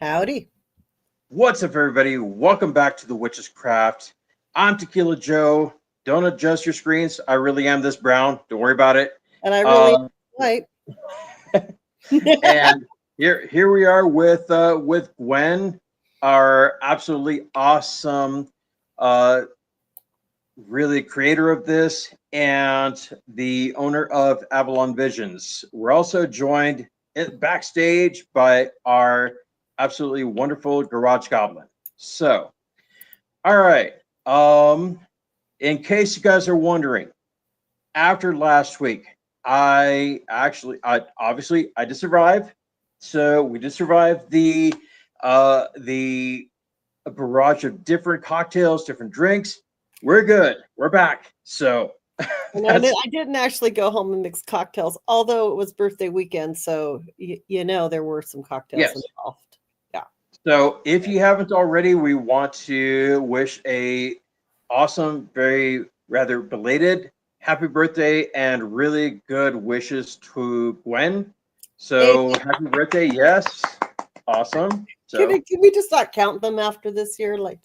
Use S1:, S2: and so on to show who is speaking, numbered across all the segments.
S1: Howdy.
S2: What's up, everybody? Welcome back to the Witch's Craft. I'm Tequila Joe. Don't adjust your screens. I really am this brown. Don't worry about it.
S1: And I really
S2: Um,
S1: white.
S2: and here we are with Gwen, our absolutely awesome, uh, really creator of this, and the owner of Avalon Visions. We're also joined backstage by our absolutely wonderful Garage Goblin. So, all right. In case you guys are wondering, after last week, I obviously I did survive. So we did survive the barrage of different cocktails, different drinks. We're good. We're back. So
S1: And
S2: that's
S1: I didn't actually go home and mix cocktails, although it was birthday weekend. So, there were some cocktails
S2: yes.
S1: involved. Yeah.
S2: So if you haven't already, we want to wish a awesome, very rather belated happy birthday and really good wishes to Gwen.
S1: Hey,
S2: So happy birthday, yes. Awesome. So
S1: can we just not count them after this year? Like,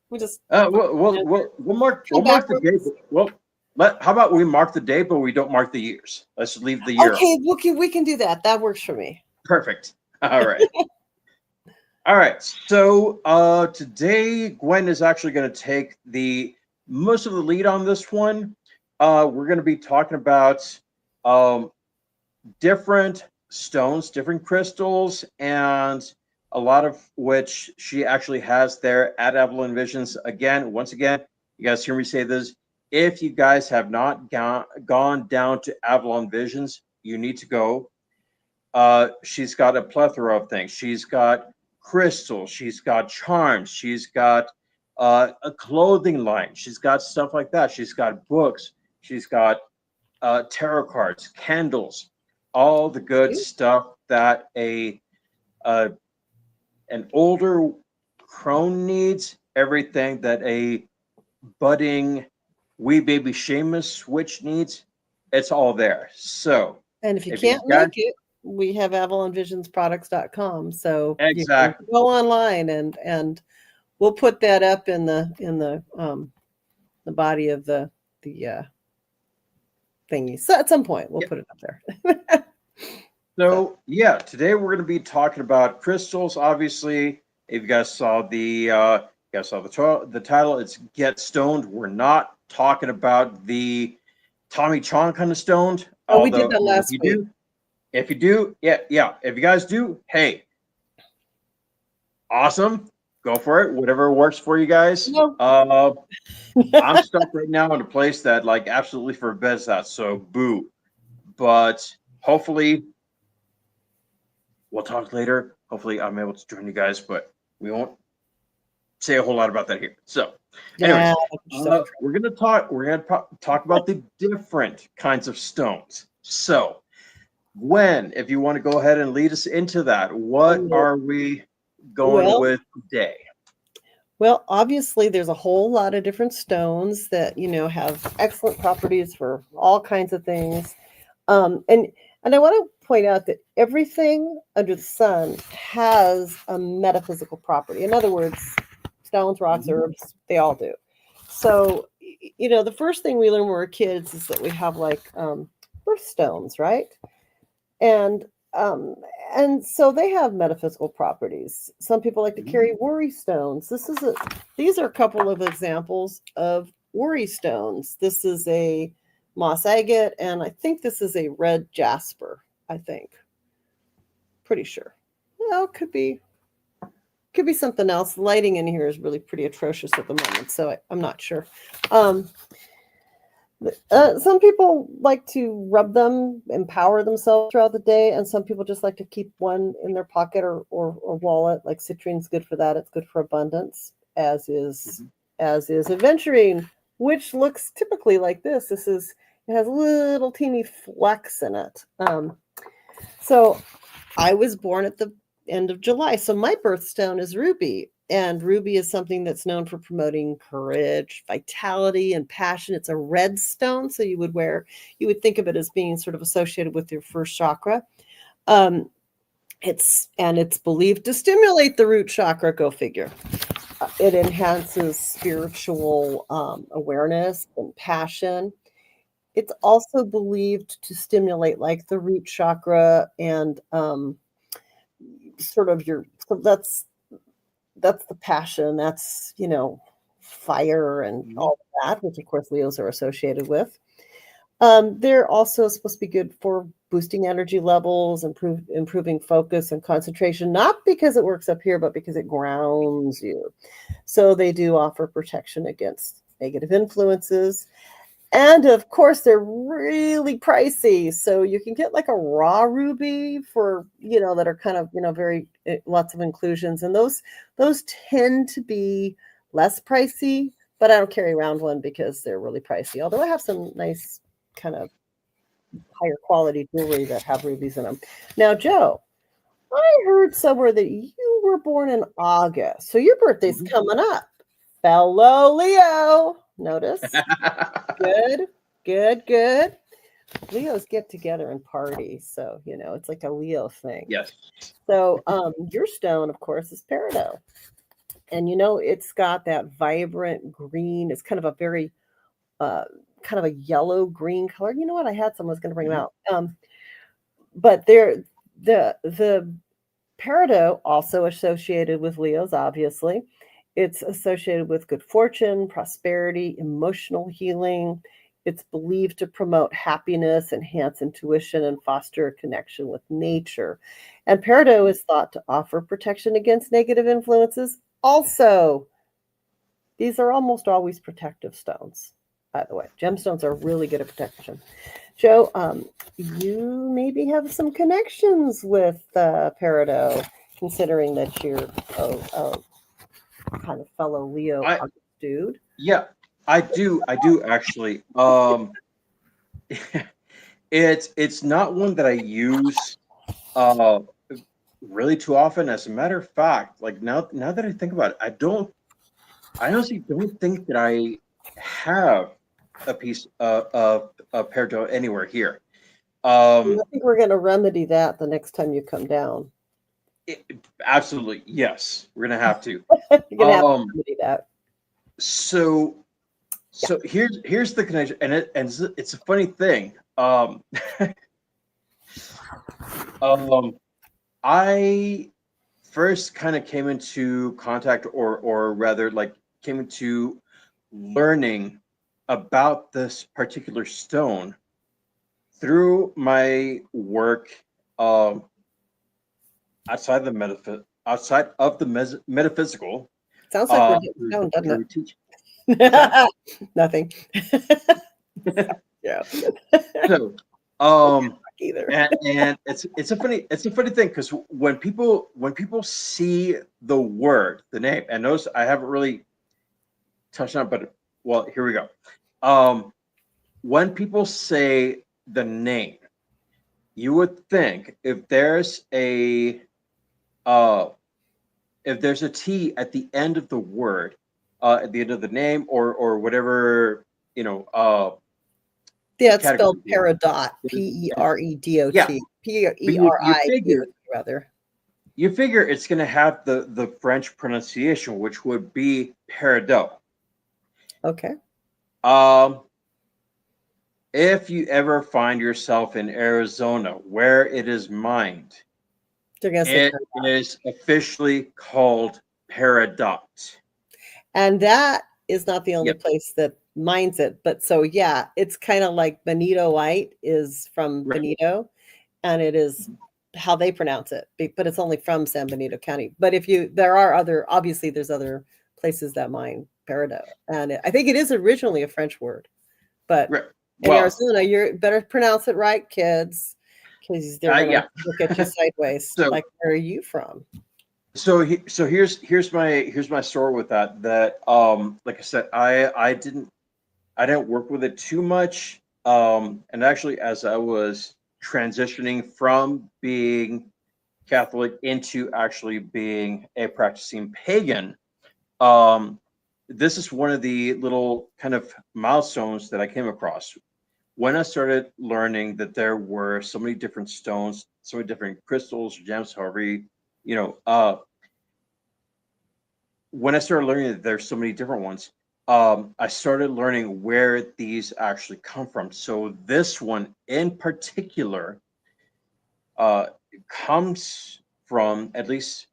S1: we just
S2: we'll
S1: go
S2: mark the date.
S1: backwards.
S2: Well, how about we mark the date, but we don't mark the years? Let's leave the year.
S1: Okay, we can do that. That works for me.
S2: Perfect. All right. All right. So today Gwen is actually going to take the most of the lead on this one. We're going to be talking about um, different stones, different crystals, and a lot of which she actually has there at Avalon Visions. Again, once again, you guys hear me say this. If you guys have not gone down to Avalon Visions, you need to go. She's got a plethora of things. She's got crystals. She's got charms. She's got a clothing line. She's got stuff like that. She's got books. She's got tarot cards, candles, all the good stuff that uh, an older crone needs. Everything that a budding wee baby Seamus witch needs. It's all there. So
S1: And if you
S2: if you
S1: can't
S2: got
S1: make it, we have AvalonVisionsProducts.com. So you can
S2: exactly.
S1: go online and we'll put that up in the body of the thingy. So at some point we'll put it up there.
S2: So yeah, today we're going to be talking about crystals. Obviously, if you guys saw the title, it's Get Stoned. We're not talking about the Tommy Chong kind of stoned.
S1: Oh, we did
S2: Although,
S1: that last week.
S2: if you do, yeah. If you guys do, hey, awesome, go for it. Whatever works for you guys.
S1: No.
S2: I'm stuck right now in a place that like absolutely forbids that. So boo. But hopefully we'll talk later. Hopefully, I'm able to join you guys, but we won't say a whole lot about that here. So, anyways,
S1: Yeah.
S2: we're gonna talk. We're gonna talk about the different kinds of stones. So, Gwen, if you want to go ahead and lead us into that, what are we going
S1: Well,
S2: with today?
S1: well, obviously there's a whole lot of different stones that, have excellent properties for all kinds of things. And I want to point out that everything under the sun has a metaphysical property. In other words, stones, rocks, herbs, they all do. So, the first thing we learn when we're kids is that we have like birthstones, right? And um, and so they have metaphysical properties. Some people like to carry worry stones. These are a couple of examples of worry stones. This is a moss agate, and I think this is a red jasper. I think, pretty sure. Well, could be something else. The lighting in here is really pretty atrocious at the moment, so I'm not sure. Some people like to rub them, empower themselves throughout the day, and some people just like to keep one in their pocket or wallet. Like citrine's good for that. It's good for abundance, as is aventurine, which looks typically like this. It has little teeny flecks in it. So I was born at the end of July, so my birthstone is ruby. And ruby is something that's known for promoting courage, vitality, and passion. It's a red stone, so you would think of it as being sort of associated with your first chakra. Um, It's believed to stimulate the root chakra. Go figure. It enhances spiritual awareness and passion. It's also believed to stimulate like the root chakra and sort of your so that's the passion, that's fire and
S2: Mhm.
S1: all that, which of course Leos are associated with. They're also supposed to be good for boosting energy levels, improving focus and concentration, not because it works up here, but because it grounds you. So they do offer protection against negative influences. And of course, they're really pricey. So you can get like a raw ruby for, that are kind of, very lots of inclusions. And those tend to be less pricey, but I don't carry around one because they're really pricey. Although I have some nice kind of higher quality jewelry that have rubies in them. Now, Joe, I heard somewhere that you were born in August. So your birthday's
S2: Mhm.
S1: coming up. Fellow Leo. Notice? Good, good, good. Leos get together and party. So, it's like a Leo thing.
S2: Yes.
S1: So, your stone, of course, is peridot. And, it's got that vibrant green. It's kind of a very, uh, kind of a yellow green color. You know what? I had some, I was going to bring them
S2: Mhm.
S1: out. But the peridot also associated with Leos, obviously. It's associated with good fortune, prosperity, emotional healing. It's believed to promote happiness, enhance intuition, and foster a connection with nature. And peridot is thought to offer protection against negative influences. Also, these are almost always protective stones, by the way. Gemstones are really good at protection. Joe, you maybe have some connections with peridot, considering that you're kind of fellow Leo
S2: I
S1: dude.
S2: Yeah, I do actually. It's not one that I use uh really too often. As a matter of fact, like now that I think about it, I honestly don't think that I have a piece of peridot anywhere here.
S1: I
S2: Um,
S1: think we're going to remedy that the next time you come down.
S2: Absolutely, yes, we're gonna have to.
S1: You're going to have to
S2: Um,
S1: remedy that.
S2: so
S1: Yeah.
S2: so here's the connection, and it's a funny thing. Um, I first kind of came into contact, or rather, like came into learning about this particular stone through my work um, outside of the metaphysical
S1: Sounds like we're getting
S2: through,
S1: stoned, doesn't
S2: through teaching. What's that?
S1: it? Nothing. Yeah.
S2: So, um,
S1: Either.
S2: and it's a funny thing because when people see the word, the name, and notice I haven't really touched on it, but well, here we go. Um, when people say the name, you would think uh if there's a T at the end of the word, at the end of the name, or whatever, you know,
S1: Yeah, it's
S2: category.
S1: spelled peridot, Peredot,
S2: Yeah, but you figure
S1: Peridot, rather.
S2: it's going to have the French pronunciation, which would be peridot.
S1: Okay.
S2: Um, if you ever find yourself in Arizona where it is mined,
S1: They're going to say
S2: it
S1: peridot.
S2: is officially called peridot.
S1: And that is not the only
S2: Yep,
S1: place that mines it. But so, yeah, it's kind of like Bonito White is from
S2: right.
S1: Bonito, and it is how they pronounce it, but it's only from San Benito County. But there are obviously, there's other places that mine peridot. And I think it is originally a French word. But
S2: Right.
S1: in
S2: Well,
S1: Arizona, you better pronounce it right, kids, because they're going to
S2: yeah.
S1: look at you sideways.
S2: So
S1: Like, where are you from?
S2: so here's my story with that. That like I said, I didn't work with it too much. And actually, as I was transitioning from being Catholic into actually being a practicing pagan, um, this is one of the little kind of milestones that I came across when I started learning that there were so many different stones so many different crystals, gems, however you know. When I started learning that there's so many different ones, I started learning where these actually come from. So this one in particular comes from, at least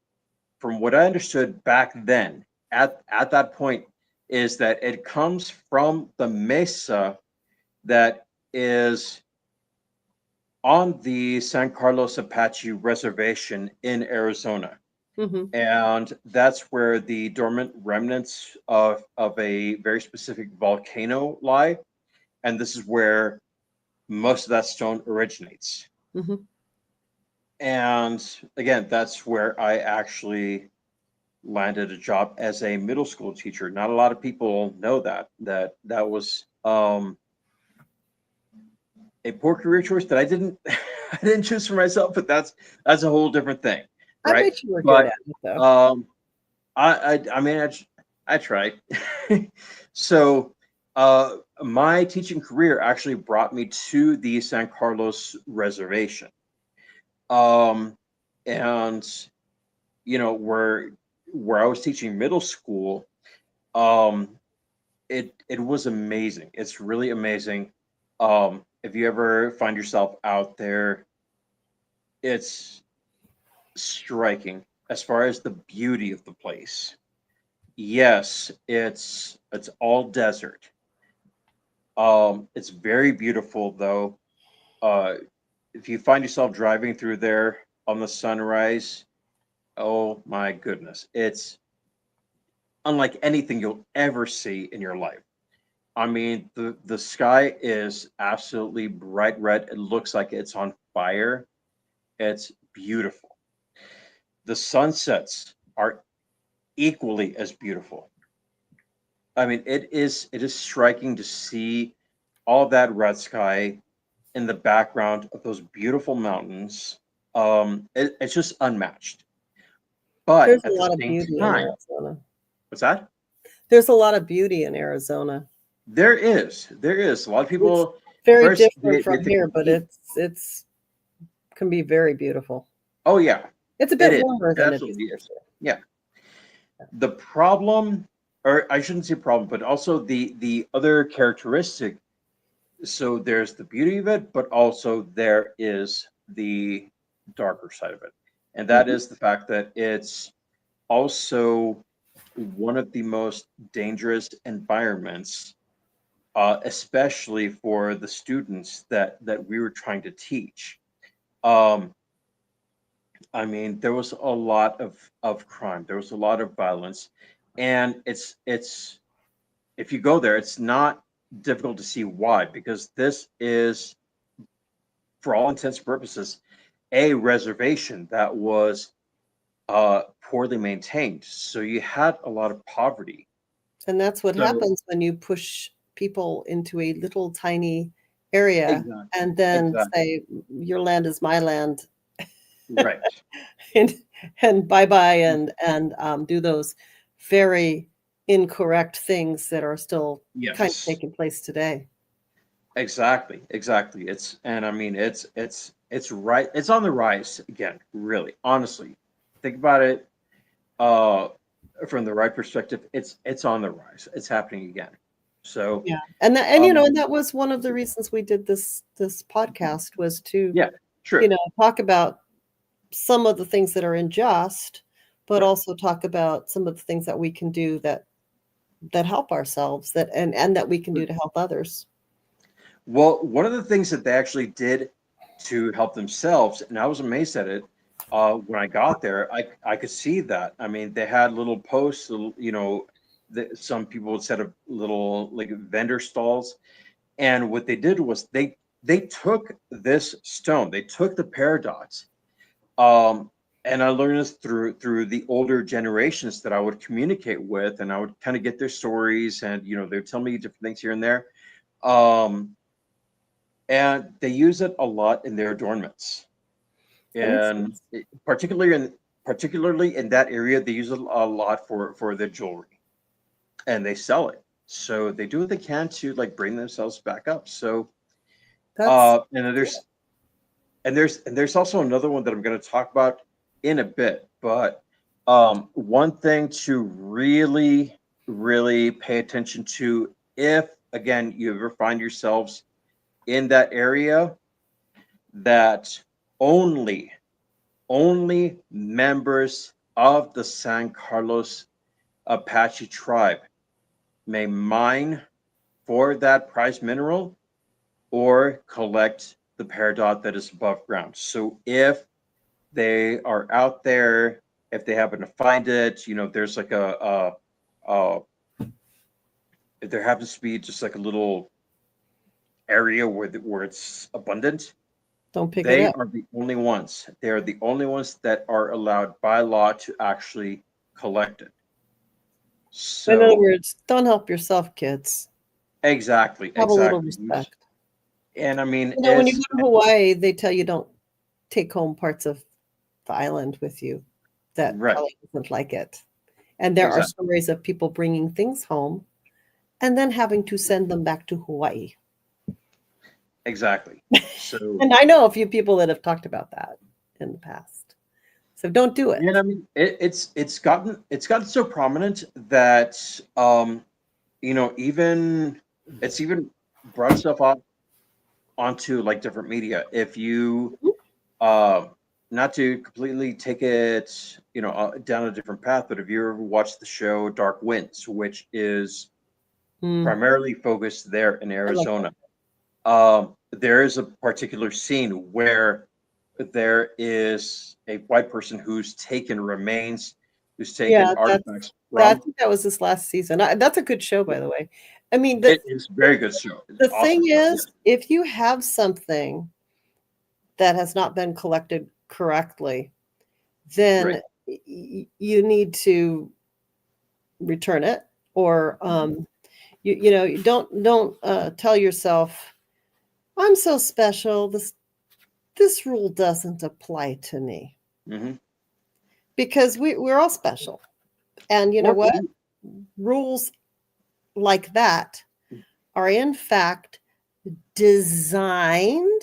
S2: from what I understood back then, at that point, is that it comes from the mesa that is on the San Carlos Apache Reservation in Arizona.
S1: Hmm.
S2: And that's where the dormant remnants of a very specific volcano lie. And this is where most of that stone originates.
S1: Hmm.
S2: And again, that's where I actually landed a job as a middle school teacher. Not a lot of people know that was a poor career choice that I didn't I didn't choose for myself, but that's a whole different thing,
S1: I
S2: right?
S1: bet you were good
S2: But
S1: at it though.
S2: I mean I tried. So my teaching career actually brought me to the San Carlos Reservation. Um, and you know where I was teaching middle school, um, it was amazing. It's really amazing. If you ever find yourself out there, it's striking as far as the beauty of the place. Yes, it's all desert. It's very beautiful though. Uh, if you find yourself driving through there on the sunrise, oh my goodness, it's unlike anything you'll ever see in your life. I mean, the sky is absolutely bright red. It looks like it's on fire. It's beautiful. The sunsets are equally as beautiful. I mean, it is striking to see all that red sky in the background of those beautiful mountains. It's just unmatched. But
S1: There's a
S2: at the
S1: lot of
S2: same
S1: beauty in
S2: time,
S1: Arizona.
S2: what's that?
S1: There's a lot of beauty in Arizona.
S2: There is a lot of
S1: It's
S2: people.
S1: very
S2: First,
S1: different
S2: they
S1: from
S2: think
S1: here,
S2: of
S1: but
S2: heat.
S1: it's can be very beautiful.
S2: Oh yeah,
S1: It's a
S2: it
S1: bit
S2: is.
S1: warmer
S2: It
S1: than it is
S2: absolutely is.
S1: here.
S2: Yeah. The problem, or I shouldn't say problem, but also the other characteristic. So there's the beauty of it, but also there is the darker side of it, and that
S1: Mhm.
S2: is the fact that it's also one of the most dangerous environments, especially for the students that we were trying to teach. Um, I mean, there was a lot of crime. There was a lot of violence, and it's if you go there, it's not difficult to see why, because this is, for all intents and purposes, a reservation that was poorly maintained. So you had a lot of poverty.
S1: And that's what
S2: So
S1: happens when you push people into a little tiny area
S2: exactly,
S1: and then
S2: exactly,
S1: say, your land is my land,
S2: right.
S1: and bye bye, and do those very incorrect things that are still kind of
S2: Yes,
S1: taking place today.
S2: exactly, exactly. It's and I mean it's right. It's on the rise again. Really, honestly, think about it. Uh, from the right perspective, it's on the rise. It's happening again. So,
S1: Yeah. And
S2: um,
S1: that was one of the reasons we did this podcast, was to,
S2: yeah, true.
S1: talk about some of the things that are unjust, but
S2: Right.
S1: also talk about some of the things that we can do that help ourselves, that and that we can do to help others.
S2: Well, one of the things that they actually did to help themselves, and I was amazed at it when I got there. I could see that. I mean, they had little posts, that some people would set up little like vendor stalls, and what they did was they took this stone, they took the paradox, um, and I learned this through the older generations that I would communicate with, and I would kind of get their stories, and they would tell me different things here and there. Um, and they use it a lot in their adornments,
S1: That makes
S2: and
S1: sense.
S2: particularly in that area, they use it a lot for their jewelry, and they sell it. So they do what they can to like bring themselves back up. So
S1: That's
S2: and then
S1: good.
S2: there's also another one that I'm going to talk about in a bit. But one thing to really pay attention to, if again you ever find yourselves in that area, that only members of the San Carlos Apache tribe may mine for that prize mineral or collect the peridot that is above ground. So if they are out there, if they happen to find it, there's like a if there happens to be just like a little area where it's abundant,
S1: Don't pick it
S2: they
S1: up.
S2: are the only ones. They are the only ones that are allowed by law to actually collect it.
S1: In other
S2: So
S1: words, don't help yourself, kids.
S2: exactly,
S1: Have a little
S2: exactly.
S1: respect.
S2: And I mean,
S1: When you go to Hawaii, they tell you don't take home parts of the island with you. That
S2: right,
S1: probably doesn't like it. And there are
S2: exactly,
S1: stories of people bringing things home and then having to send them back to Hawaii.
S2: exactly. So,
S1: And I know a few people that have talked about that in the past. So don't do it.
S2: and I mean, it's gotten so prominent that even it's even brought itself up onto like different media. If you not to completely take it down a different path, but if you ever watched the show Dark Winds, which is
S1: Mm,
S2: primarily focused there in
S1: I like that.
S2: Arizona, there is a particular scene where there is a white person who's taken remains, who's taken
S1: Yeah,
S2: artifacts
S1: I
S2: from.
S1: think that was this last season. That's a good show, by the way. I mean,
S2: It is a very good show. It's
S1: the
S2: an awesome
S1: thing
S2: show. Yes.
S1: is, if you have something that has not been collected correctly,
S2: Right.
S1: then you need to return it, or you don't tell yourself, I'm so special, this rule doesn't apply to me,
S2: Mm-hmm.
S1: because we're all special. And you know
S2: Or
S1: what? Rules like that are in fact designed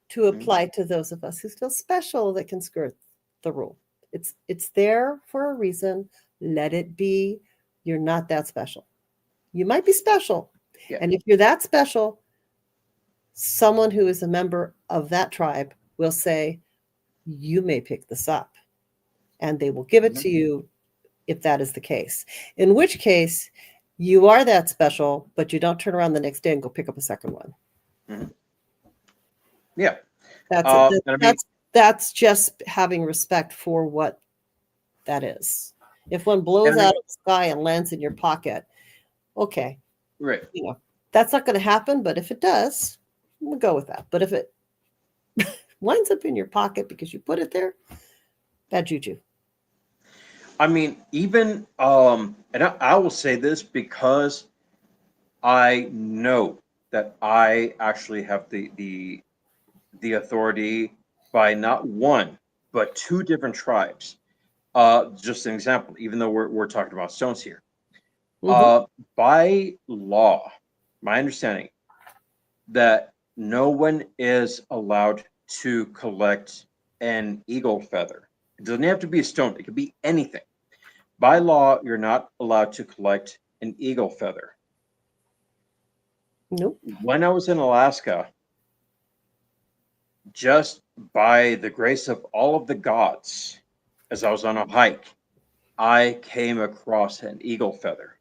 S1: to
S2: Mhm.
S1: apply to those of us who feel special that can skirt the rule. It's there for a reason. Let it be. You're not that special. You might be special.
S2: Yeah.
S1: And if you're that special, someone who is a member of that tribe will say, you may pick this up. And they will give it
S2: Mhm.
S1: to you if that is the case. In which case, you are that special, but you don't turn around the next day and go pick up a second one.
S2: Mhm. Yeah.
S1: That's it.
S2: And I mean,
S1: That's just having respect for what that is. If one
S2: and
S1: blows
S2: I mean,
S1: out of the sky and lands in your pocket, okay,
S2: right.
S1: that's not going to happen. But if it does, we'll go with that. But if it winds up in your pocket because you put it there, bad juju.
S2: I mean, even and I will say this because I know that I actually have the authority by not one but two different tribes. Just an example, even though we're talking about stones here.
S1: Hmm.
S2: By law, my understanding that no one is allowed to collect an eagle feather. It doesn't have to be a stone, it could be anything. By law, you're not allowed to collect an eagle feather.
S1: Nope.
S2: When I was in Alaska, just by the grace of all of the gods, as I was on a hike, I came across an eagle feather.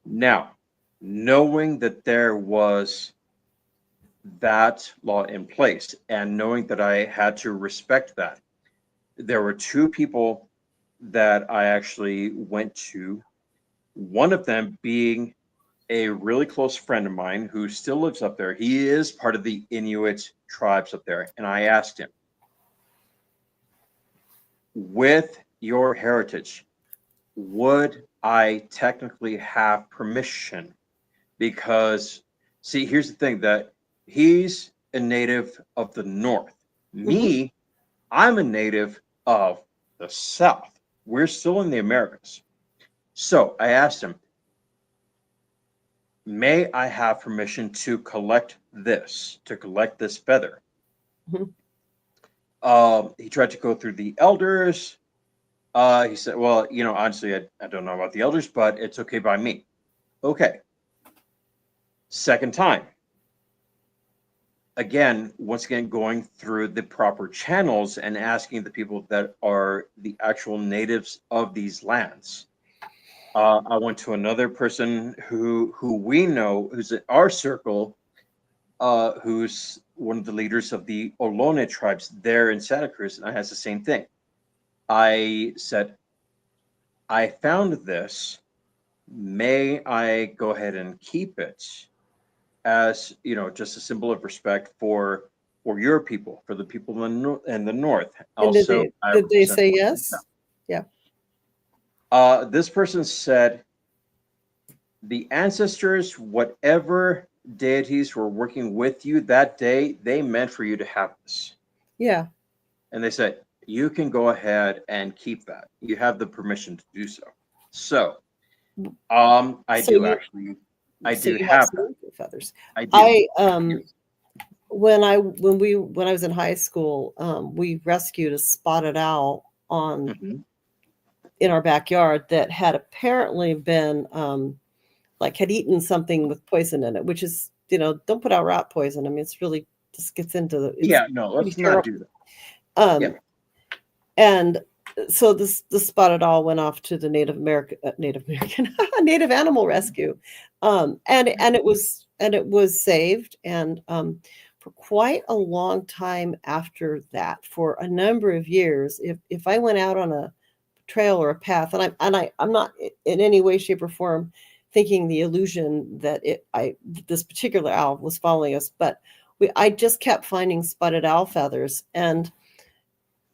S2: Now, knowing that there was that law in place and knowing that I had to respect that, there were two people that I actually went to, one of them being a really close friend of mine who still lives up there. He is part of the Inuit tribes up there. And I asked him, with your heritage, would I technically have permission? Because, see, here's the thing, that he's a native of the North.
S1: Hmm.
S2: Me, I'm a native of the South. We're still in the Americas. So I asked him, may I have permission to collect this feather?
S1: Mhm.
S2: He tried to go through the elders. He said, well, honestly, I don't know about the elders, but it's okay by me. Okay. Second time. Again, once again, going through the proper channels and asking the people that are the actual natives of these lands. I went to another person who we know, who's in our circle, who's one of the leaders of the Ohlone tribes there in Santa Cruz, and I has the same thing. I said, I found this. May I go ahead and keep it as just a symbol of respect for your people, for the people in the north.
S1: And did
S2: Also, I
S1: they
S2: represent.
S1: say yes? Yeah.
S2: This person said the ancestors, whatever deities were working with you that day, they meant for you to have this.
S1: Yeah.
S2: And they said, you can go ahead and keep that. You have the permission to do so. So, I
S1: So
S2: do
S1: you
S2: actually, I
S1: so
S2: do
S1: you have
S2: have
S1: some
S2: that.
S1: eagle feathers.
S2: I do.
S1: I
S2: Yes.
S1: when I was in high school, we rescued a spotted owl
S2: Mhm.
S1: in our backyard that had apparently been like had eaten something with poison in it, which is, don't put out rat poison. I mean, it's really just gets into it's
S2: Yeah, no,
S1: pretty
S2: let's not
S1: terrible.
S2: do that.
S1: Um,
S2: Yeah.
S1: and so the spotted owl went off to the Native Native Animal Rescue, and it was saved, and for quite a long time after that, for a number of years, if I went out on a trail or a path, I'm not in any way, shape, or form thinking the illusion that this particular owl was following us, but I just kept finding spotted owl feathers, and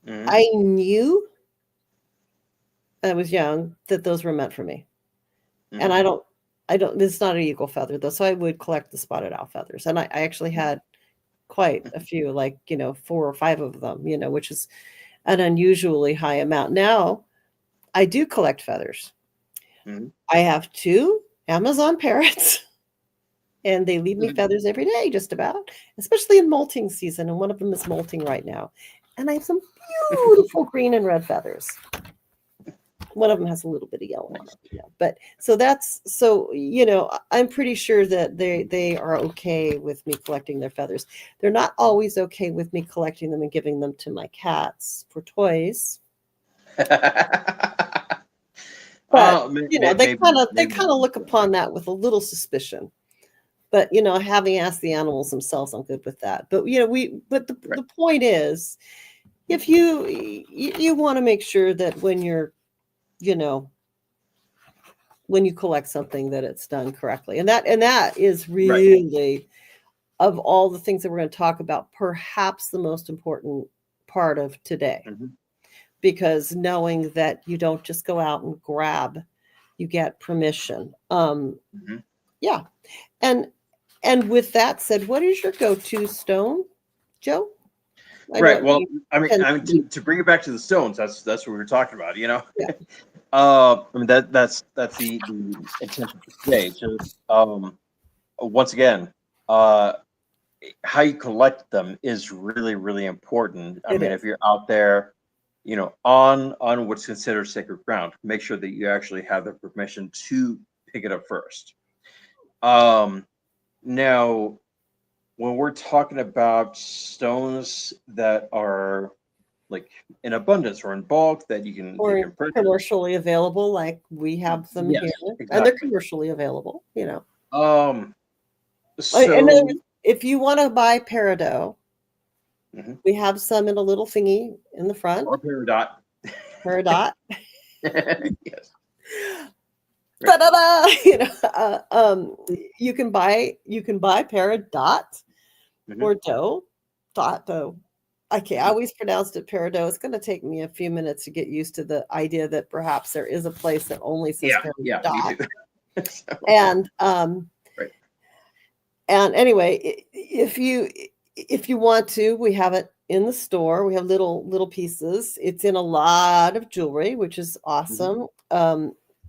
S2: Mhm.
S1: I knew I was young that those were meant for me. And
S2: Mhm.
S1: it's not an eagle feather though. So I would collect the spotted owl feathers. And I actually had quite a few, like, 4 or 5 of them, which is an unusually high amount. Now I do collect feathers.
S2: Mhm.
S1: I have 2 Amazon parrots and they leave me
S2: Mhm.
S1: feathers every day, just about, especially in molting season. And one of them is molting right now. And I have some beautiful green and red feathers. One of them has a little bit of yellow on it. Yeah. But I'm pretty sure that they are okay with me collecting their feathers. They're not always okay with me collecting them and giving them to my cats for toys. But they kind of look upon that with a little suspicion. But having asked the animals themselves, I'm good with that. But
S2: Right.
S1: the point is, if you want to make sure that when you're when you collect something that it's done correctly, and that is
S2: Right.
S1: really, of all the things that we're going to talk about, perhaps the most important part of today,
S2: Mhm.
S1: because knowing that you don't just go out and grab, you get permission.
S2: Mhm.
S1: Yeah. And with that said, what is your go-to stone, Joe? I know
S2: Right.
S1: it
S2: Well,
S1: tends to be.
S2: to bring it back to the stones, that's what we were talking about.
S1: Yeah.
S2: I mean that's the intention for today. So, once again, uh, how you collect them is really, really important. I
S1: It
S2: mean,
S1: is.
S2: if you're out there, on what's considered sacred ground, make sure that you actually have the permission to pick it up first. Now, when we're talking about stones that are like in abundance or in bulk that you
S1: Or
S2: can purchase.
S1: commercially available, like we have them
S2: Yes,
S1: here, and they're
S2: exactly.
S1: commercially available.
S2: Um,
S1: In other
S2: so
S1: words, if you want to buy peridot,
S2: mhm.
S1: we have some in a little thingy in the front.
S2: Or peridot.
S1: Peridot.
S2: Yes. Right.
S1: Da-da-da! You can buy peridot
S2: Mhm.
S1: or dough. Dot dough. Okay, I
S2: Mhm.
S1: always pronounced it peridot. It's going to take me a few minutes to get used to the idea that perhaps there is a place that only says
S2: Yeah, yeah, me
S1: peridot.
S2: too. So,
S1: And
S2: right.
S1: anyway, if you want to, we have it in the store. We have little pieces. It's in a lot of jewelry, which is
S2: Mhm.
S1: awesome.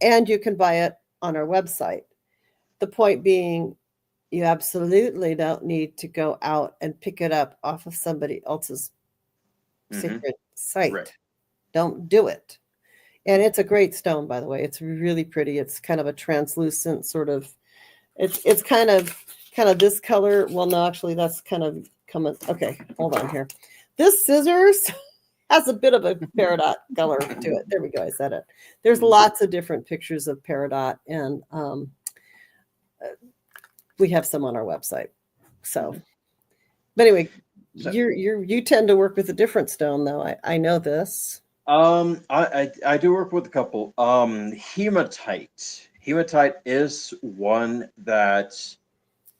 S1: And you can buy it on our website. The point being, You absolutely don't need to go out and pick it up off of somebody else's
S2: Hmm.
S1: sacred
S2: Right.
S1: site. Don't do it. And it's a great stone, by the way. It's really pretty. It's kind of a translucent sort of. It's kind of this color. Well, no, actually, that's kind of coming. Okay, hold on here. This scissors has a bit of a peridot color to it. There we go. I said it. There's lots of different pictures of peridot, and we have some on our website. So, but anyway,
S2: So,
S1: you tend to work with a different stone, though. I know this.
S2: I do work with a couple. Hematite. Hematite is one that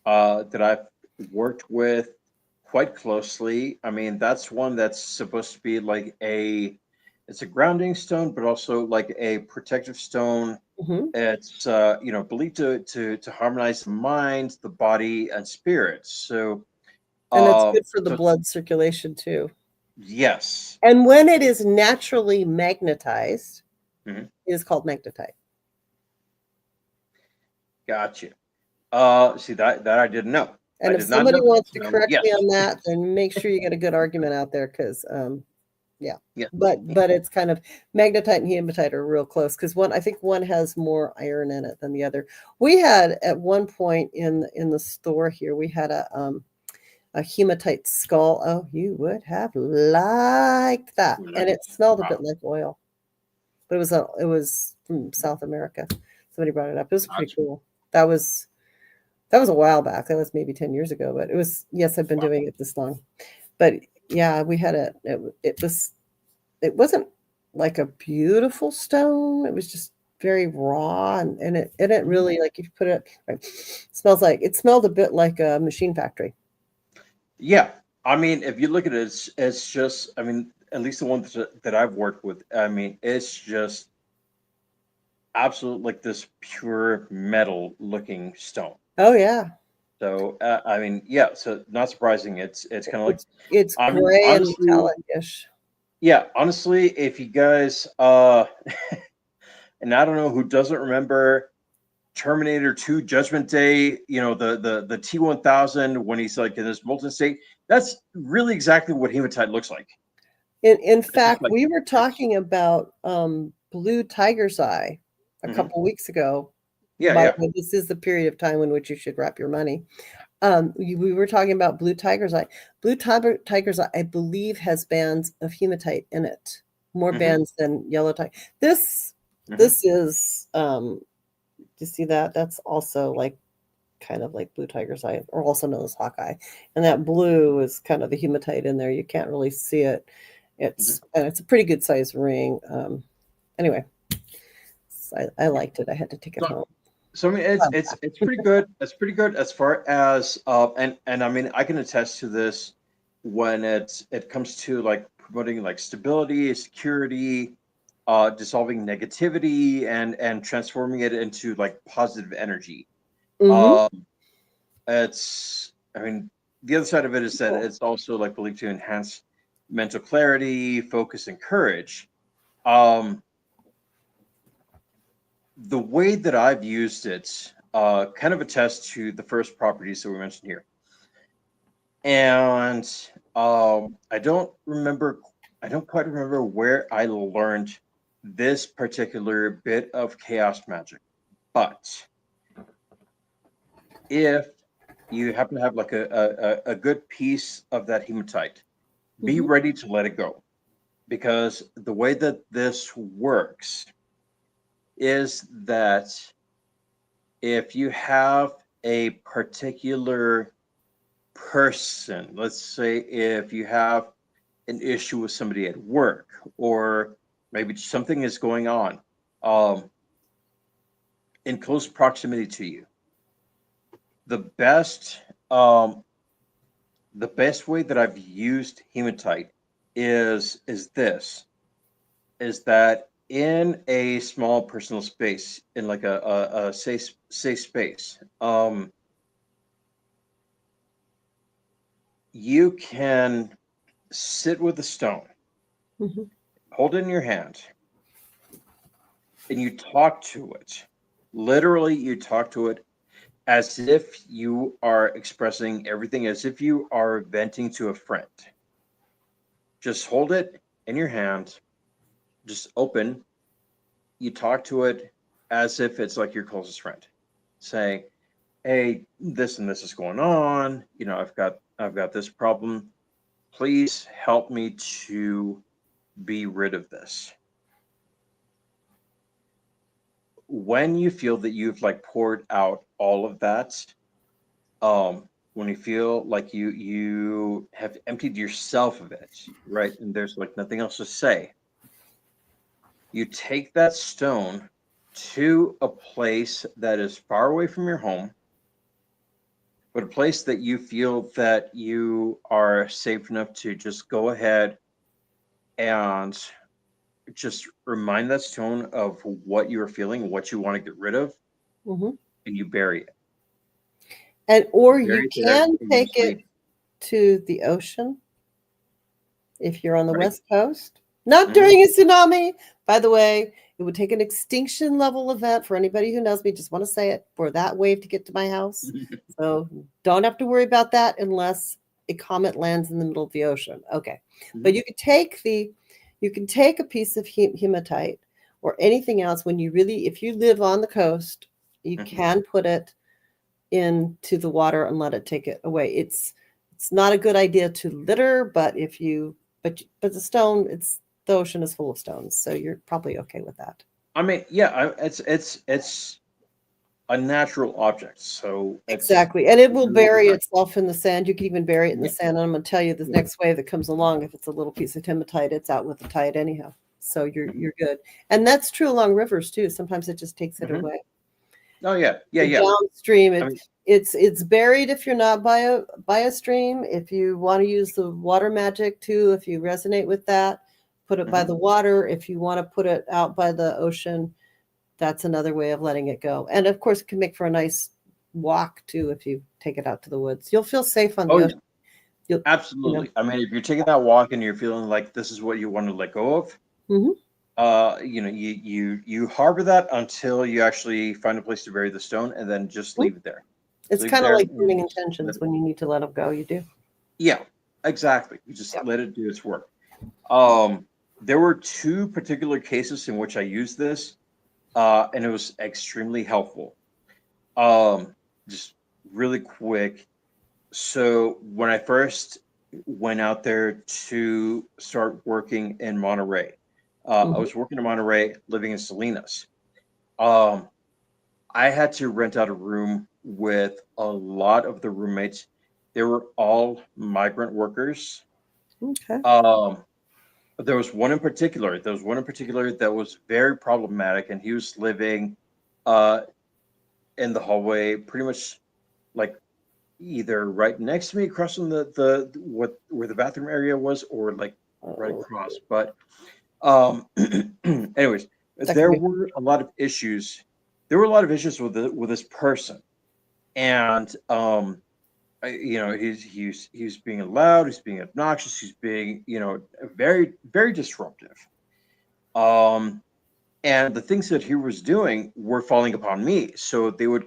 S2: I've worked with quite closely. I mean, that's one that's supposed to be like it's a grounding stone, but also like a protective stone.
S1: Hmm.
S2: It's believed to harmonize the mind, the body, and spirit. So
S1: And it's good for the
S2: so
S1: blood circulation too.
S2: yes.
S1: And when it is naturally magnetized,
S2: Mhm.
S1: it is called magnetite.
S2: Gotcha. See that I didn't know. I
S1: And if
S2: did not know
S1: somebody
S2: that.
S1: wants to
S2: So
S1: correct me
S2: yes,
S1: on that, then make sure you get a good argument out there, because yeah.
S2: yes.
S1: But it's kind of magnetite and hematite are real close, because one, I think one has more iron in it than the other. We had at one point in the store here, we had a hematite skull. Oh, you would have liked that. And it smelled a
S2: Wow.
S1: bit like oil. But it was from South America. Somebody brought it up. It was pretty
S2: Gotcha.
S1: cool. That was a while back. That was maybe 10 years ago, but it was, yes, I've been
S2: Wow.
S1: doing it this long. But yeah, we had it wasn't like a beautiful stone. It was just very raw, and it
S2: Mhm.
S1: really, like, if you put it, it smelled a bit like a machine factory.
S2: Yeah, I mean, if you look at it, it's just, I mean, at least the ones that I've worked with, I mean, it's just absolute like this pure metal looking stone.
S1: Oh yeah.
S2: So I mean, yeah, so not surprising. It's kind of like,
S1: It's
S2: I mean,
S1: gray and
S2: honestly,
S1: metallic-ish.
S2: yeah, honestly, if you guys and I don't know who doesn't remember Terminator 2 Judgment Day, the T-1000 when he's like in this molten state, that's really exactly what hematite looks like.
S1: In
S2: It's just
S1: fact,
S2: like
S1: we were
S2: it's
S1: talking about blue tiger's eye a
S2: mhm.
S1: couple weeks ago.
S2: Yeah,
S1: By the
S2: yeah.
S1: way, this is the period of time in which you should wrap your money. We were talking about blue tiger's eye. Tiger's eye, I believe, has bands of hematite in it, more
S2: Hmm.
S1: bands than yellow tiger. This
S2: Hmm.
S1: this is do you see that? That's also like kind of like blue tiger's eye, or also known as hawkeye. And that blue is kind of the hematite in there. You can't really see it.
S2: Hmm.
S1: It's a pretty good size ring. Anyway, I
S2: Yeah.
S1: liked it. I had to take it
S2: So,
S1: home.
S2: so I mean, it's pretty good. It's pretty good as far as and I mean, I can attest to this when it comes to like promoting like stability, security, dissolving negativity, and transforming it into like positive energy.
S1: Hmm.
S2: Um, it's I mean, the other side of it is that it's also like believed to enhance mental clarity, focus, and courage. Um, the way that I've used it kind of attests to the first properties that we mentioned here. And I don't remember, I don't quite remember where I learned this particular bit of chaos magic. But if you happen to have like a good piece of that hematite, be
S1: Hmm.
S2: ready to let it go. Because the way that this works is that if you have a particular person, let's say if you have an issue with somebody at work, or maybe something is going on um, in close proximity to you, the best um, the best way that I've used hematite is this is that in a small personal space, in like a safe space, you can sit with a stone,
S1: Hmm.
S2: hold it in your hand, and you talk to it. Literally, you talk to it, as if you are expressing everything, as if you are venting to a friend. Just hold it in your hand, just open. You talk to it as if it's like your closest friend. Say, hey, this and this is going on. I've got this problem. Please help me to be rid of this. When you feel that you've like poured out all of that, when you feel like you have emptied yourself of it, right, and there's like nothing else to say, you take that stone to a place that is far away from your home, but a place that you feel that you are safe enough to just go ahead and just remind that stone of what you're feeling, what you want to get rid of,
S1: Hmm.
S2: and you bury it.
S1: And or
S2: Bury
S1: you
S2: it there
S1: can
S2: and you
S1: take
S2: just
S1: it
S2: leave.
S1: to the ocean if you're on the
S2: Right.
S1: West Coast. Not
S2: Hmm.
S1: during a tsunami, by the way. It would take an extinction level event for anybody who knows me. Just want to say it for that wave to get to my house. So don't have to worry about that unless a comet lands in the middle of the ocean. Okay, but
S2: Mhm.
S1: you can take a piece of hematite or anything else when you really, if you live on the coast, you
S2: Mhm.
S1: can put it into the water and let it take it away. It's not a good idea to litter, but if you but the stone, it's the ocean is full of stones, so you're probably okay with that.
S2: I mean, yeah, it's a natural object, so it's
S1: Exactly. And it will
S2: really
S1: bury
S2: fine.
S1: itself in the sand. You can even bury it in the
S2: Yeah,
S1: sand. And I'm going to tell you, this
S2: yeah.
S1: next wave that comes along, if it's a little piece of hematite, it's out with the tide anyhow. So
S2: Mhm.
S1: you're good. And that's true along rivers too. Sometimes it just takes it
S2: Mhm.
S1: away.
S2: Oh yeah, yeah,
S1: So
S2: yeah.
S1: downstream,
S2: I mean,
S1: it's buried if you're not by a stream. If you want to use the water magic too, if you resonate with that, put it by
S2: mhm.
S1: the water. If you want to put it out by the ocean, that's another way of letting it go. And of course, it can make for a nice walk too if you take it out to the woods. You'll feel safe on
S2: Oh
S1: the
S2: yeah,
S1: ocean. You'll, you know.
S2: absolutely. I mean, if you're taking that walk and you're feeling like this is what you want to let go of,
S1: Mhm.
S2: you harbor that until you actually find a place to bury the stone, and then just leave it there.
S1: It's
S2: Leave it
S1: kind of
S2: there
S1: like
S2: and
S1: burning
S2: just let
S1: intentions
S2: it.
S1: when you need to let them go. You do.
S2: Yeah, exactly. You just
S1: Yep.
S2: let it do its work. Um, there were two particular cases in which I used this, and it was extremely helpful. Um, just really quick. So when I first went out there to start working in Monterey, I
S1: Mhm.
S2: was working in Monterey, living in Salinas. Um, I had to rent out a room with a lot of the roommates. They were all migrant workers.
S1: Okay.
S2: Um, there was one in particular. There was one in particular that was very problematic, and he was living uh, in the hallway, pretty much like either right next to me, across from the what where the bathroom area was, or like right
S1: Oh,
S2: across. But um, anyways,
S1: that can
S2: there
S1: be.
S2: were a lot of issues. There were a lot of issues with this person, and he's being loud, he's being obnoxious, he's being very very disruptive. Um, and the things that he was doing were falling upon me. So they would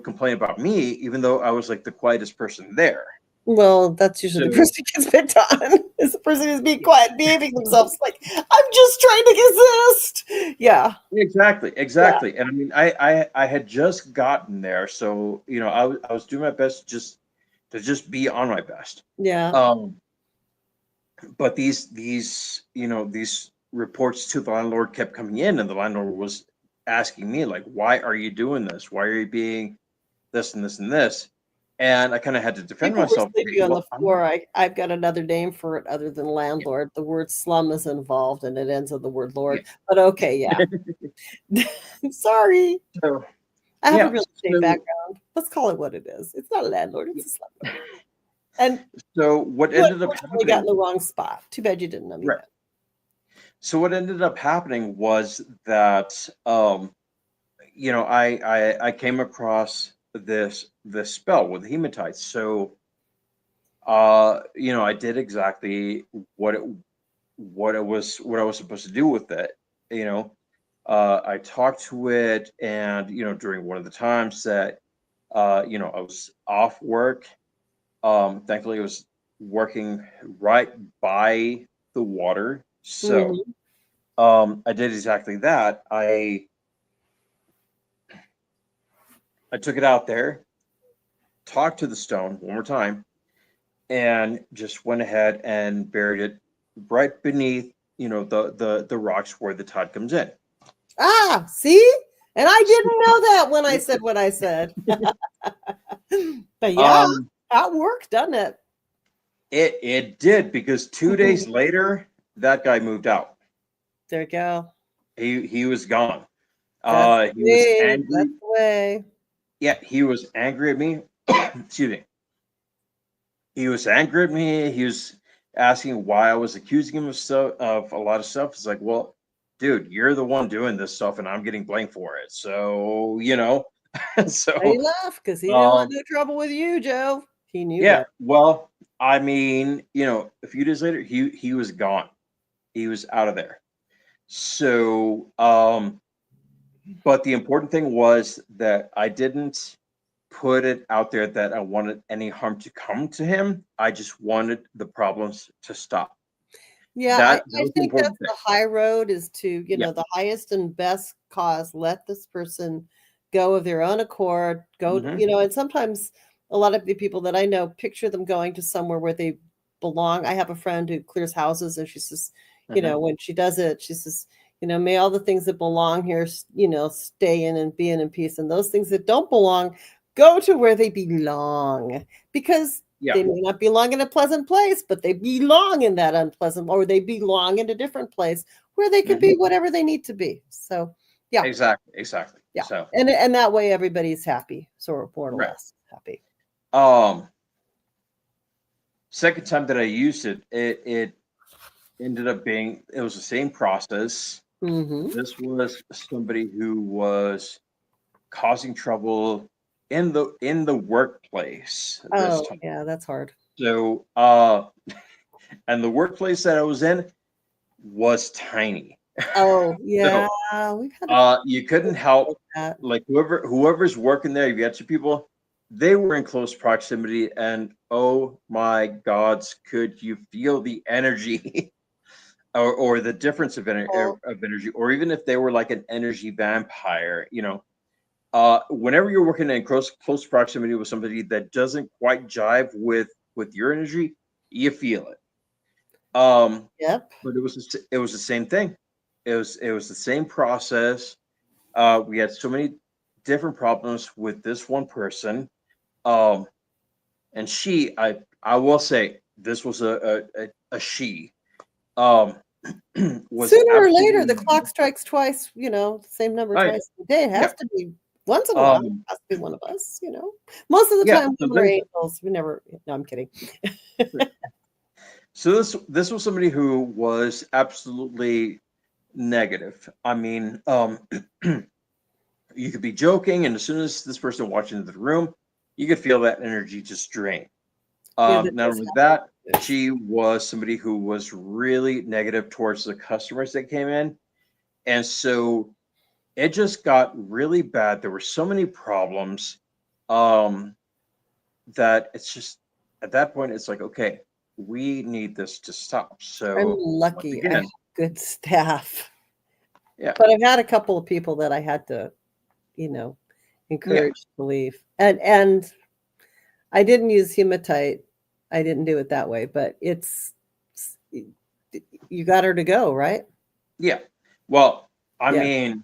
S2: complain about me, even though I was like the quietest person there.
S1: Well, that's usually the
S2: So
S1: person who gets picked on. Is the person who's being
S2: yeah,
S1: quiet, behaving themselves like I'm just trying to exist. Yeah.
S2: exactly,
S1: Yeah.
S2: exactly. And I mean, I had just gotten there, so I was doing my best to just be on my best.
S1: Yeah.
S2: Um, but these reports to the landlord kept coming in, and the landlord was asking me like, why are you doing this? Why are you being this and this and this? And I kind of had to defend
S1: People were
S2: myself. Okay,
S1: sleeping on the
S2: well, I'm not.
S1: floor. I've got another name for it other than
S2: Yeah,
S1: landlord. The word slum is involved and it ends with the word
S2: yeah.
S1: lord. But okay, yeah. Sorry.
S2: So
S1: I have a
S2: yeah,
S1: real estate
S2: so
S1: background. Let's call it what it is. It's not a landlord, it's a slumlord. And
S2: so what
S1: you
S2: ended up
S1: unfortunately got in
S2: happening,
S1: the wrong spot. Too bad you didn't know me
S2: right?
S1: then.
S2: So what ended up happening was that I came across this spell with hematite. So I did exactly what it what I was supposed to do with it. You know, I talked to it, and during one of the times that I was off work. Thankfully, I was working right by the water, so
S1: Mhm.
S2: I did exactly that. I took it out there, talked to the stone one more time, and just went ahead and buried it right beneath, the rocks where the tide comes in.
S1: Ah, see? And I didn't know that when I said what I said. But yeah,
S2: Um,
S1: that worked, doesn't it?
S2: it did, because 2 days later, that guy moved out.
S1: There you go.
S2: He was gone.
S1: That's the
S2: He was
S1: way. That's
S2: angry.
S1: the way.
S2: Yeah, he was angry at me. Excuse me. He was angry at me. He was asking why I was accusing him of a lot of stuff. It's like, well, dude, you're the one doing this stuff, and I'm getting blamed for it. So,
S1: He
S2: so
S1: left because he didn't want
S2: um,
S1: no trouble with you, Joe. He knew
S2: yeah.
S1: better.
S2: Well, I mean, a few days later, he was gone. He was out of there. So, but the important thing was that I didn't put it out there that I wanted any harm to come to him. I just wanted the problems to stop.
S1: Yeah,
S2: That
S1: I
S2: was the
S1: think
S2: important
S1: that's
S2: thing.
S1: the high road is to,
S2: Yeah.
S1: the highest and best cause, let this person go of their own accord, go,
S2: Hmm.
S1: and sometimes a lot of the people that I know picture them going to somewhere where they belong. I have a friend who clears houses and she says,
S2: Hmm.
S1: when she does it, she says, may all the things that belong here, stay in and be in peace. And those things that don't belong, go to where they belong. Because
S2: Yeah.
S1: they may not belong in a pleasant place, but they belong in that unpleasant, or they belong in a different place where they can
S2: Hmm.
S1: be whatever they need to be. So, yeah,
S2: Exactly. Exactly.
S1: yeah,
S2: So,
S1: and that way everybody's happy, so more or
S2: right.
S1: less happy.
S2: Um, Second time that I used it, it ended up being, it was the same process.
S1: Hmm.
S2: This was somebody who was causing trouble in the workplace this
S1: Oh,
S2: time.
S1: yeah, that's hard.
S2: So, and the workplace that I was in was tiny.
S1: Oh,
S2: So,
S1: yeah, we've had a couple
S2: you couldn't
S1: like
S2: help,
S1: that.
S2: like, whoever's working there. You got two people, they were in close proximity, and oh my gods, could you feel the energy, or the difference
S1: Well,
S2: of energy, or even if they were like an energy vampire, whenever you're working in close proximity with somebody that doesn't quite jive with your energy, you feel it.
S1: yep.
S2: But it was the same thing. It was the same process. We had so many different problems with this one person. Um, and I will say this was a she. Um, was
S1: Sooner or later, the
S2: absolutely.
S1: clock strikes twice, the same number
S2: Oh,
S1: twice a day. It
S2: yeah.
S1: has to be once in a while. It
S2: Um,
S1: has to be one of us. Most of the
S2: yeah.
S1: time,
S2: So
S1: women are
S2: this
S1: angels. We never, no, I'm kidding.
S2: so this was somebody who was absolutely negative. I mean, you could be joking, and as soon as this person walked into the room, you could feel that energy just drain.
S1: Yeah, that
S2: Not
S1: does
S2: only
S1: happen.
S2: that, she was somebody who was really negative towards the customers that came in. And so it just got really bad. There were so many problems, um, that it's just, at that point, it's like, okay, we need this to stop.
S1: I'm
S2: So once
S1: lucky. I have
S2: again,
S1: good staff,
S2: yeah,
S1: but I've had a couple of people that I had to, you know,
S2: yeah,
S1: encourage to leave. And I didn't use hematite. I didn't do it that way, but you got her to go, right?
S2: yeah. Well, I
S1: Yeah.
S2: mean,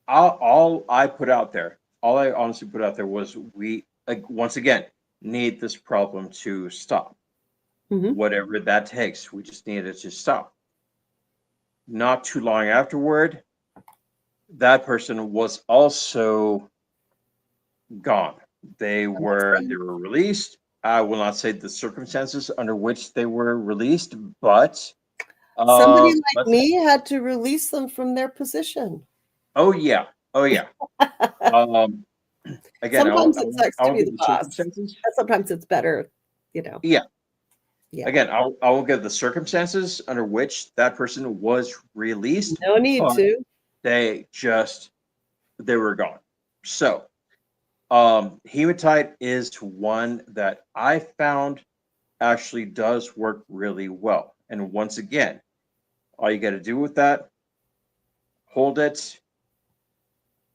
S2: all I put out there, all I honestly put out there was, we, like, once again, need this problem to stop.
S1: Hmm.
S2: Whatever that takes, we just need it to stop. Not too long afterward, that person was also gone. They
S1: And that's
S2: were
S1: fine.
S2: they were released. I will not say the circumstances under which they were released, but
S1: Somebody like
S2: let's
S1: me had to release them from their position.
S2: oh yeah, oh yeah. Um, Again,
S1: Sometimes it sucks
S2: I
S1: to
S2: won't
S1: be
S2: give
S1: the
S2: the
S1: boss.
S2: circumstances.
S1: And sometimes it's better.
S2: Yeah,
S1: Yeah.
S2: again, I will give the circumstances under which that person was released,
S1: No need
S2: but
S1: to.
S2: they were gone. So, Hematite is one that I found actually does work really well. And once again, all you got to do with that, hold it,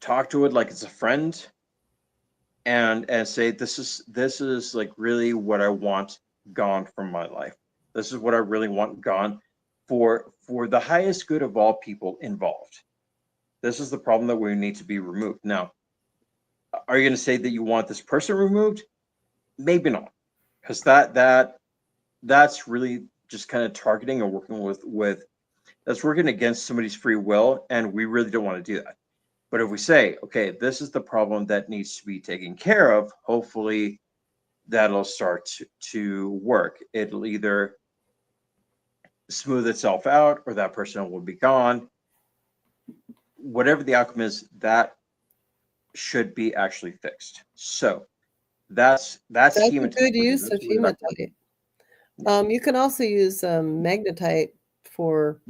S2: talk to it like it's a friend, and say this is like really what I want gone from my life. This is what I really want gone for the highest good of all people involved. This is the problem that we need to be removed. Now, are you going to say that you want this person removed? Maybe not, because that's really just kind of targeting or working with that's working against somebody's free will, and we really don't want to do that. But if we say, okay, this is the problem that needs to be taken care of, hopefully that'll start to work. It'll either smooth itself out or that person will be gone. Whatever the outcome is, that should be actually fixed. So that's
S1: That's a
S2: hematite.
S1: good use
S2: That's
S1: of
S2: what we're talking
S1: hematite. You can also use magnetite
S2: about.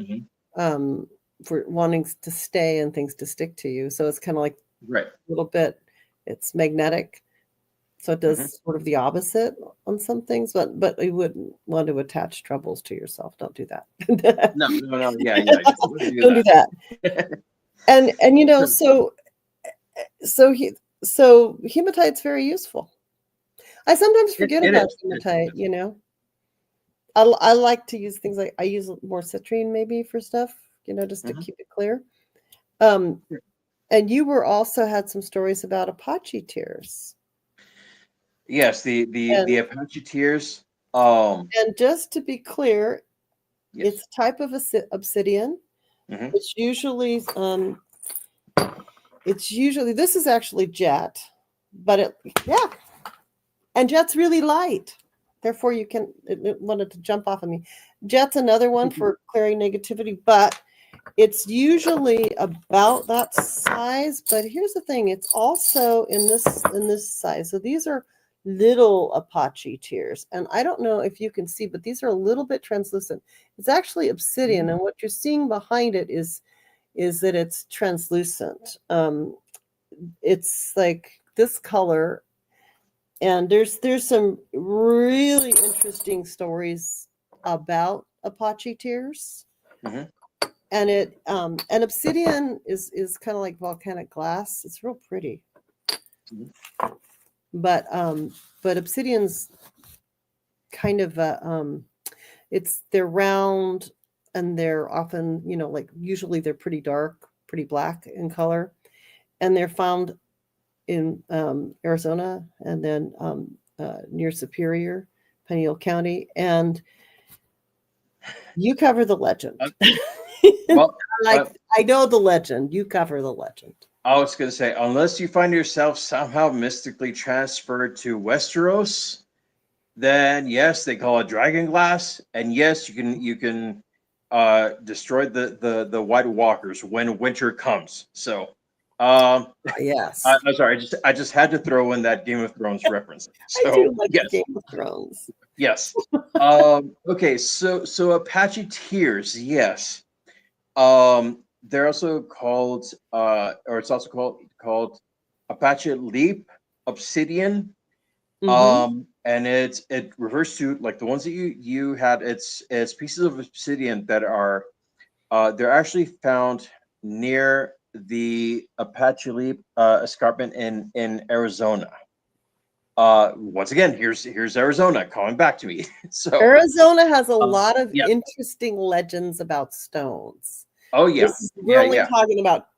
S1: for wanting to stay and things to stick to you. So it's kind of like
S2: Right.
S1: a little bit, it's magnetic. So it does sort of the opposite on some things, but you wouldn't want to attach troubles to yourself. Don't do that.
S2: No. Yeah.
S1: Don't do that. And so hematite's very useful. I sometimes forget
S2: It
S1: about
S2: is.
S1: hematite, I like to use things like I use more citrine maybe for stuff, just to
S2: Mhm.
S1: keep it clear. And you were also had some stories about Apache tears.
S2: Yes, the
S1: And
S2: Apache tears.
S1: and just to be clear,
S2: Yes.
S1: it's a type of obsidian.
S2: Hmm.
S1: It's usually this is actually jet, but and jet's really light. Therefore, it wanted to jump off of me. Jet's another one for clearing negativity, but it's usually about that size. But here's the thing: it's also in this size. So these are little Apache tears, and I don't know if you can see, but these are a little bit translucent. It's actually obsidian, and what you're seeing behind it is that it's translucent. It's like this color, and there's some really interesting stories about Apache tears.
S2: Hmm.
S1: And and obsidian is kind of like volcanic glass. It's real pretty. But obsidian's kind of they're round, and they're often, like usually they're pretty dark, pretty black in color, and they're found in Arizona, and then near Superior, Pineal County, and you cover the legend.
S2: Well,
S1: I know the legend. You cover the legend.
S2: I was going to say, unless you find yourself somehow mystically transferred to Westeros, then yes, they call it dragon glass, and yes, you can destroy the White Walkers when winter comes. So,
S1: Yes,
S2: I'm sorry, I just had to throw in that Game of Thrones reference.
S1: I do
S2: So
S1: like
S2: yes,
S1: Game of Thrones.
S2: yes. Okay, so Apache tears, yes. They're also called, or it's also called Apache Leap Obsidian.
S1: Mm-hmm.
S2: And it refers to like the ones that you had. It's pieces of obsidian that are they're actually found near the Apache Leap escarpment in Arizona. Once again, here's Arizona calling back to me. So,
S1: Arizona has a lot of
S2: yeah.
S1: interesting legends about stones.
S2: Oh yeah,
S1: We're
S2: yeah,
S1: only
S2: yeah,
S1: talking about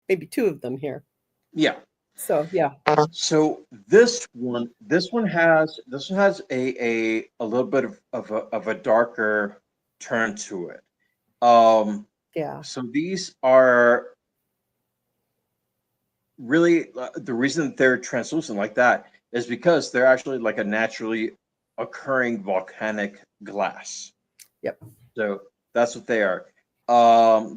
S1: maybe two of them here.
S2: yeah.
S1: So yeah.
S2: So this one has a little bit of a darker turn to it.
S1: Yeah.
S2: So these are really the reason they're translucent like that is because they're actually like a naturally occurring volcanic glass.
S1: Yep.
S2: So that's what they are.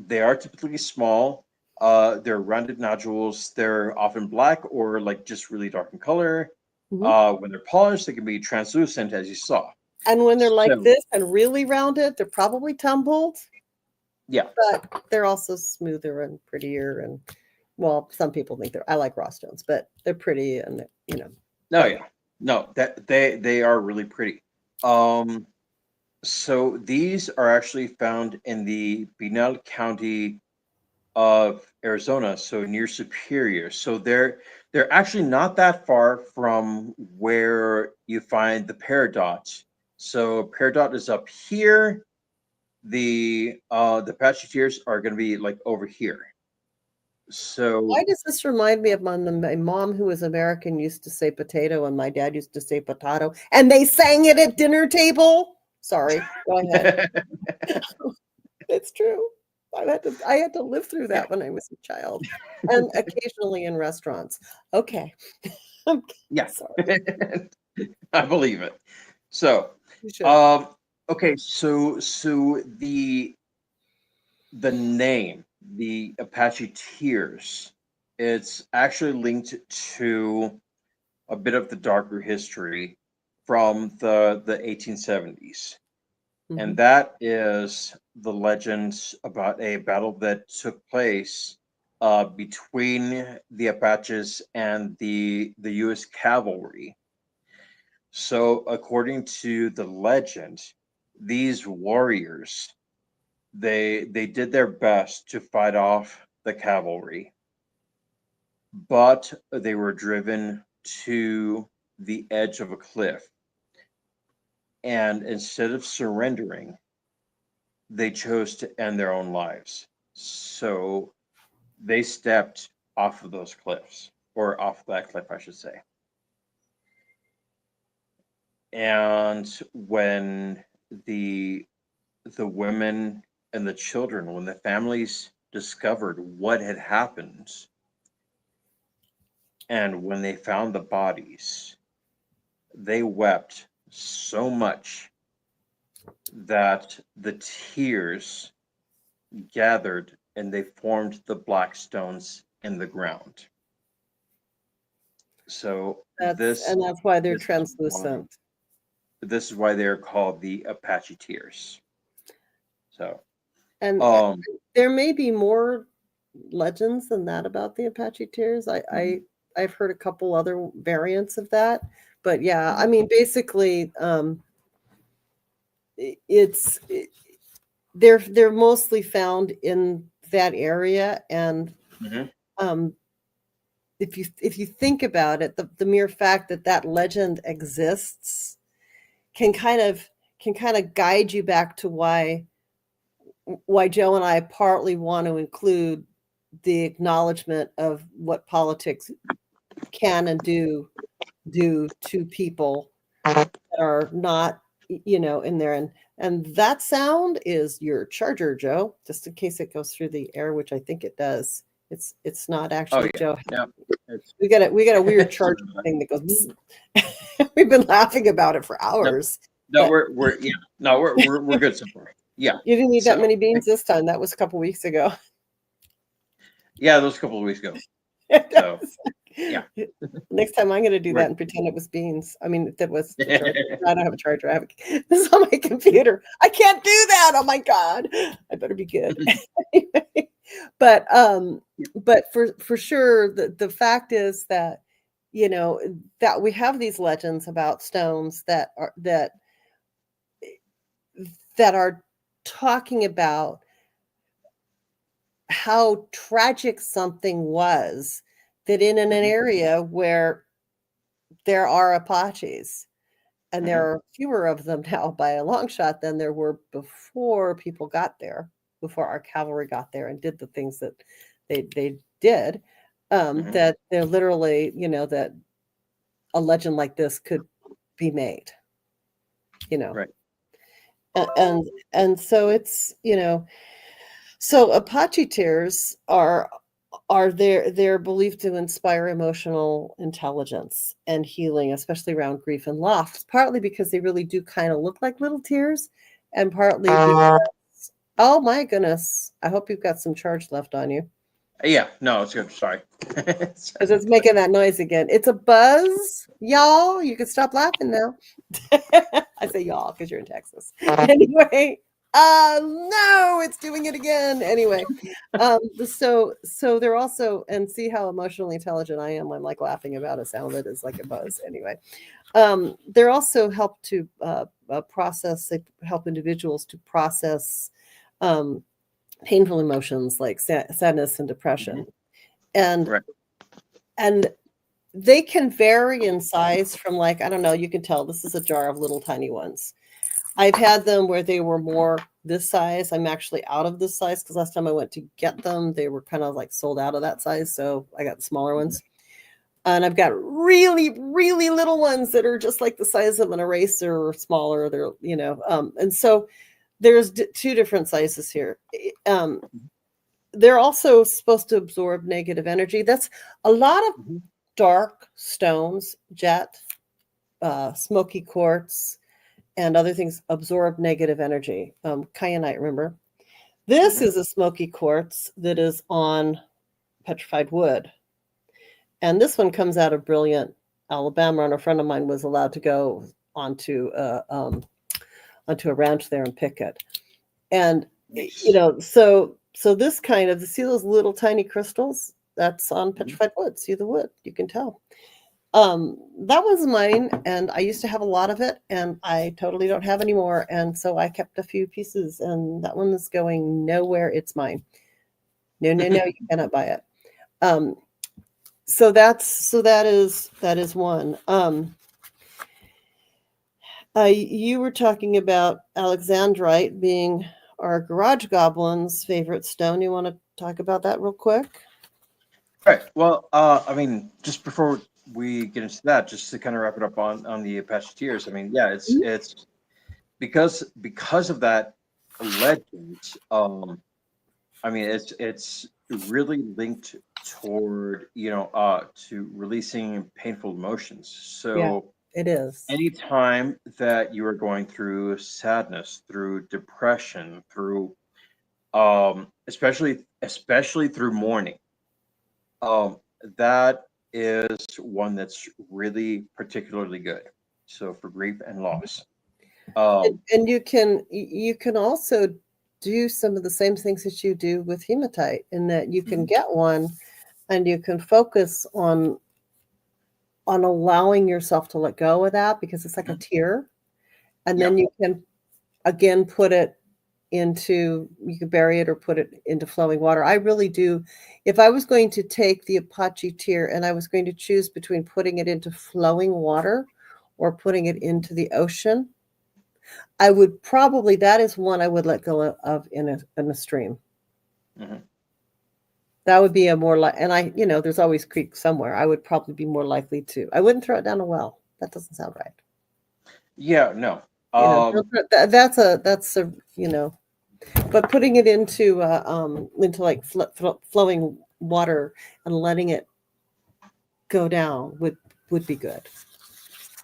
S2: They are typically small. They're rounded nodules. They're often black or like just really dark in color.
S1: Mm-hmm.
S2: When they're polished, they can be translucent, as you saw.
S1: And when they're like
S2: So
S1: this and really rounded, they're probably tumbled,
S2: yeah,
S1: but they're also smoother and prettier. And Well, some people think I like raw stones, but they're pretty and
S2: No, yeah, no, that they are really pretty. Um, so these are actually found in the Pinal County of Arizona, so near Superior. So they're actually not that far from where you find the peridot. So peridot is up here. The Apache tears are going to be like over here. So
S1: why does this remind me of my mom, who was American, used to say potato, and my dad used to say potato, and they sang it at dinner table? Sorry, go ahead. It's true. I had to live through that when I was a child, and occasionally in restaurants. Okay. I'm
S2: yeah,
S1: sorry.
S2: I believe it. So
S1: You should.
S2: okay, so the name, the Apache Tears, it's actually linked to a bit of the darker history from the 1870s. And
S1: Mhm.
S2: that is the legends about a battle that took place between the Apaches and the U.S. cavalry. So, according to the legend, these warriors they did their best to fight off the cavalry, but they were driven to the edge of a cliff, and instead of surrendering, they chose to end their own lives. So they stepped off of those cliffs, or off that cliff, I should say. And when the the women and the children, when the families discovered what had happened, and when they found the bodies, they wept so much that the tears gathered and they formed the black stones in the ground. So
S1: That's why they're
S2: this is why
S1: translucent.
S2: this is why they're called the Apache tears. So
S1: And
S2: um
S1: there may be more legends than that about the Apache tears.
S2: mhm,
S1: I've heard a couple other variants of that, but yeah, I
S2: mhm,
S1: mean, basically, it's they're mostly found in that area, and
S2: mhm,
S1: um, if you think about it, the mere fact that that legend exists can kind of guide you back to why Joe and I partly want to include the acknowledgement of what politics can and do to people that are not, in there. And that sound is your charger, Joe, just in case it goes through the air, which I think it does. It's not
S2: oh
S1: actually
S2: yeah,
S1: Joe.
S2: yeah, it's
S1: We got a weird charger thing that goes bzzz. We've been laughing about it for
S2: no,
S1: hours,
S2: no,
S1: but
S2: we're yeah, no, we're good so far. Yeah.
S1: you didn't eat that
S2: So
S1: many beans this time. That was a couple weeks ago.
S2: yeah, those couple of weeks ago. So yeah.
S1: Next time I'm going to do
S2: We're
S1: that and pretend it was beans. I mean, that was the charger. I don't have a charger. This is on my computer. I can't do that. Oh my God. I better be good. Anyway, but for sure, the fact is that, that we have these legends about stones that are talking about how tragic something was, that in an
S2: mhm,
S1: area where there are Apaches, and there
S2: mhm,
S1: are fewer of them now by a long shot than there were before people got there, before our cavalry got there and did the things that they did.
S2: mhm,
S1: That they're literally, that a legend like this could be made, you know,
S2: right.
S1: and so it's, so Apache tears are they're believed to inspire emotional intelligence and healing, especially around grief and loss, partly because they really do kind of look like little tears, and partly because, oh my goodness, I hope you've got some charge left on you,
S2: Yeah, no, it's good. Sorry.
S1: because it's making that noise again. It's a buzz, y'all. You can stop laughing now. I say y'all because you're in Texas. Anyway, No, it's doing it again. Anyway, so they're also, and see how emotionally intelligent I am. I'm like laughing about a sound that is like a buzz. Anyway, they're also help to process. They help individuals to process painful emotions like sadness and depression, and
S2: Right.
S1: and they can vary in size from, like, I don't know. You can tell this is a jar of little tiny ones. I've had them where they were more this size. I'm actually out of this size because last time I went to get them, they were kind of like sold out of that size. So I got the smaller ones. And I've got really, really little ones that are just like the size of an eraser or smaller. They're, and so there's two different sizes here. They're also supposed to absorb negative energy. That's a lot of dark stones, jet, smoky quartz, and other things absorb negative energy. Kyanite, remember? This is a smoky quartz that is on petrified wood. And this one comes out of Brilliant, Alabama. And a friend of mine was allowed to go onto a ranch there and pick it. And, so this kind of, see those little tiny crystals? That's on petrified wood. See the wood, you can tell. That was mine, and I used to have a lot of it, and I totally don't have anymore. And so I kept a few pieces, and that one is going nowhere. It's mine. No, you cannot buy it. So that is one. You were talking about alexandrite being our garage goblin's favorite stone. You want to talk about that real quick?
S2: Right. Well, I mean, just before we get into that, just to kind of wrap it up on the Apache Tears. I mean, yeah, it's because of that legend. I mean, it's really linked toward to releasing painful emotions. So
S1: Yeah, it is.
S2: anytime that you are going through sadness, through depression, through especially through mourning, that is one that's really particularly good. So for grief and loss.
S1: And you can also do some of the same things that you do with hematite, in that you can get one and you can focus on allowing yourself to let go of that, because it's like a tear. And then you can again you can bury it or put it into flowing water. I really do. If I was going to take the Apache tear and I was going to choose between putting it into flowing water or putting it into the ocean, I would probably, that is one I would let go of in a stream. That would be a more like, and there's always creek somewhere. I would probably be more likely to. I wouldn't throw it down a well. That doesn't sound right.
S2: Yeah, no.
S1: That's a but putting it into like flowing water and letting it go down would be good.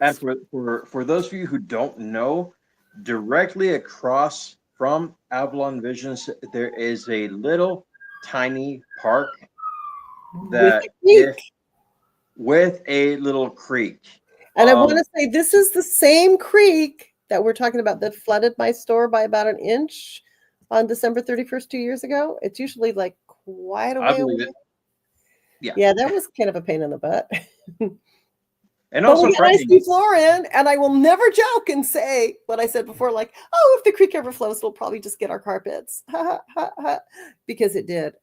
S2: And for those of you who don't know, directly across from Avalon Visions, there is a little tiny park that with a little creek.
S1: And I want to say, this is the same creek that we're talking about that flooded my store by about an inch on December 31st, 2 years ago. It's usually like quite a way away. Yeah, that was kind of a pain in the butt.
S2: And also,
S1: we got nice new floor in, and I will never joke and say what I said before, like, oh, if the creek ever flows, it'll probably just get our carpets. Because it did.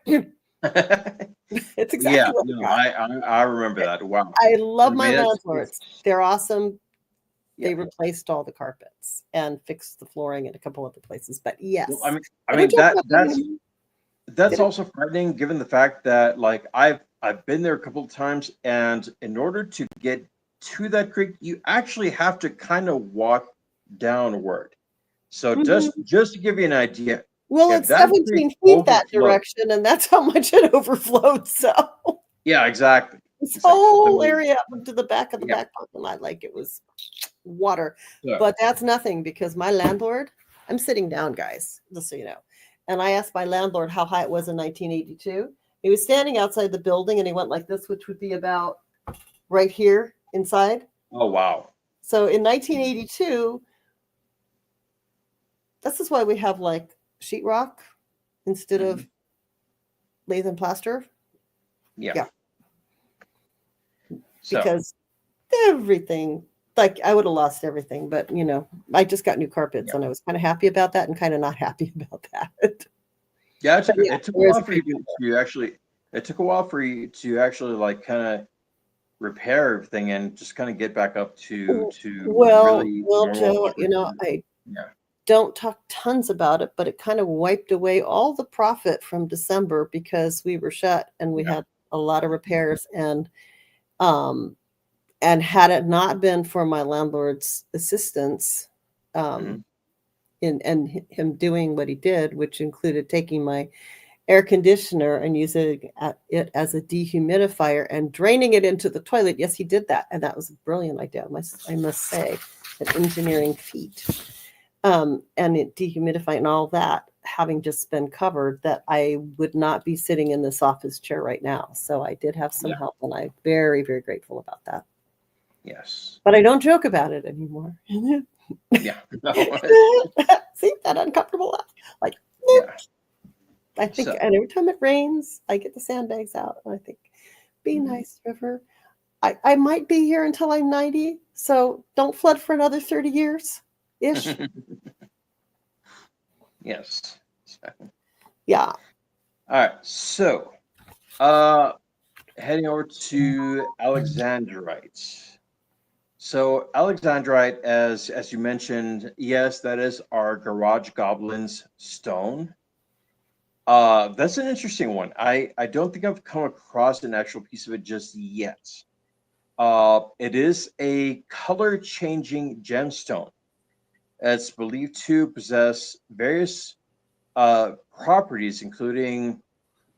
S1: It's exactly what we got.
S2: I remember that. Wow.
S1: I love my landlords. They're awesome. They replaced all the carpets and fixed the flooring in a couple other places. But yes,
S2: well, I mean that's also frightening, given the fact that, like, I've been there a couple of times, and in order to get to that creek, you actually have to kind of walk downward. So just to give you an idea.
S1: Well, it's 17 feet that direction, and that's how much it overflowed. So
S2: yeah, exactly.
S1: This whole area up to the back of the back parking lot, like it was water. Yeah. But that's nothing, because my landlord, I'm sitting down, guys, just so you know. And I asked my landlord how high it was in 1982. He was standing outside the building, and he went like this, which would be about right here inside.
S2: Oh, wow.
S1: So in 1982, this is why we have like sheetrock instead of
S2: Mhm.
S1: lath and plaster.
S2: Yeah.
S1: Yeah.
S2: So
S1: Because everything, like I would have lost everything, but I just got new carpets
S2: yeah,
S1: and I was kind of happy about that and kind of not happy about that.
S2: yeah.
S1: But yeah,
S2: It took a
S1: there is
S2: while
S1: a
S2: for you
S1: big
S2: to actually. It took a while for you to actually like kind of repair everything and just kind of get back up to really
S1: well,
S2: normal
S1: Joe,
S2: operation.
S1: I
S2: Yeah.
S1: don't talk tons about it, but it kind of wiped away all the profit from December because we were shut and we
S2: Yeah.
S1: had a lot of repairs um and had it not been for my landlord's assistance
S2: Hmm.
S1: um him doing what he did, which included taking my air conditioner and using it as a dehumidifier and draining it into the toilet. Yes, he did that, and that was a brilliant idea. I must say, an engineering feat. And it dehumidifying and all that having just been covered, that I would not be sitting in this office chair right now. So I did have some
S2: Yeah.
S1: help, and I'm very, very grateful about that.
S2: Yes.
S1: But I don't joke about it anymore.
S2: Yeah. No.
S1: See that uncomfortable laugh? Like,
S2: Yeah.
S1: I think,
S2: So
S1: and every time it rains, I get the sandbags out and I think, be
S2: mhm.
S1: nice, River. I might be here until I'm 90, so don't flood for another 30 years ish.
S2: Yes. So,
S1: Yeah.
S2: all right. So uh heading over to Alexandrite. So Alexandrite, as you mentioned, yes, that is our Garage Goblins stone. That's an interesting one. I don't think I've come across an actual piece of it just yet. It is a color changing gemstone. It's believed to possess various properties, including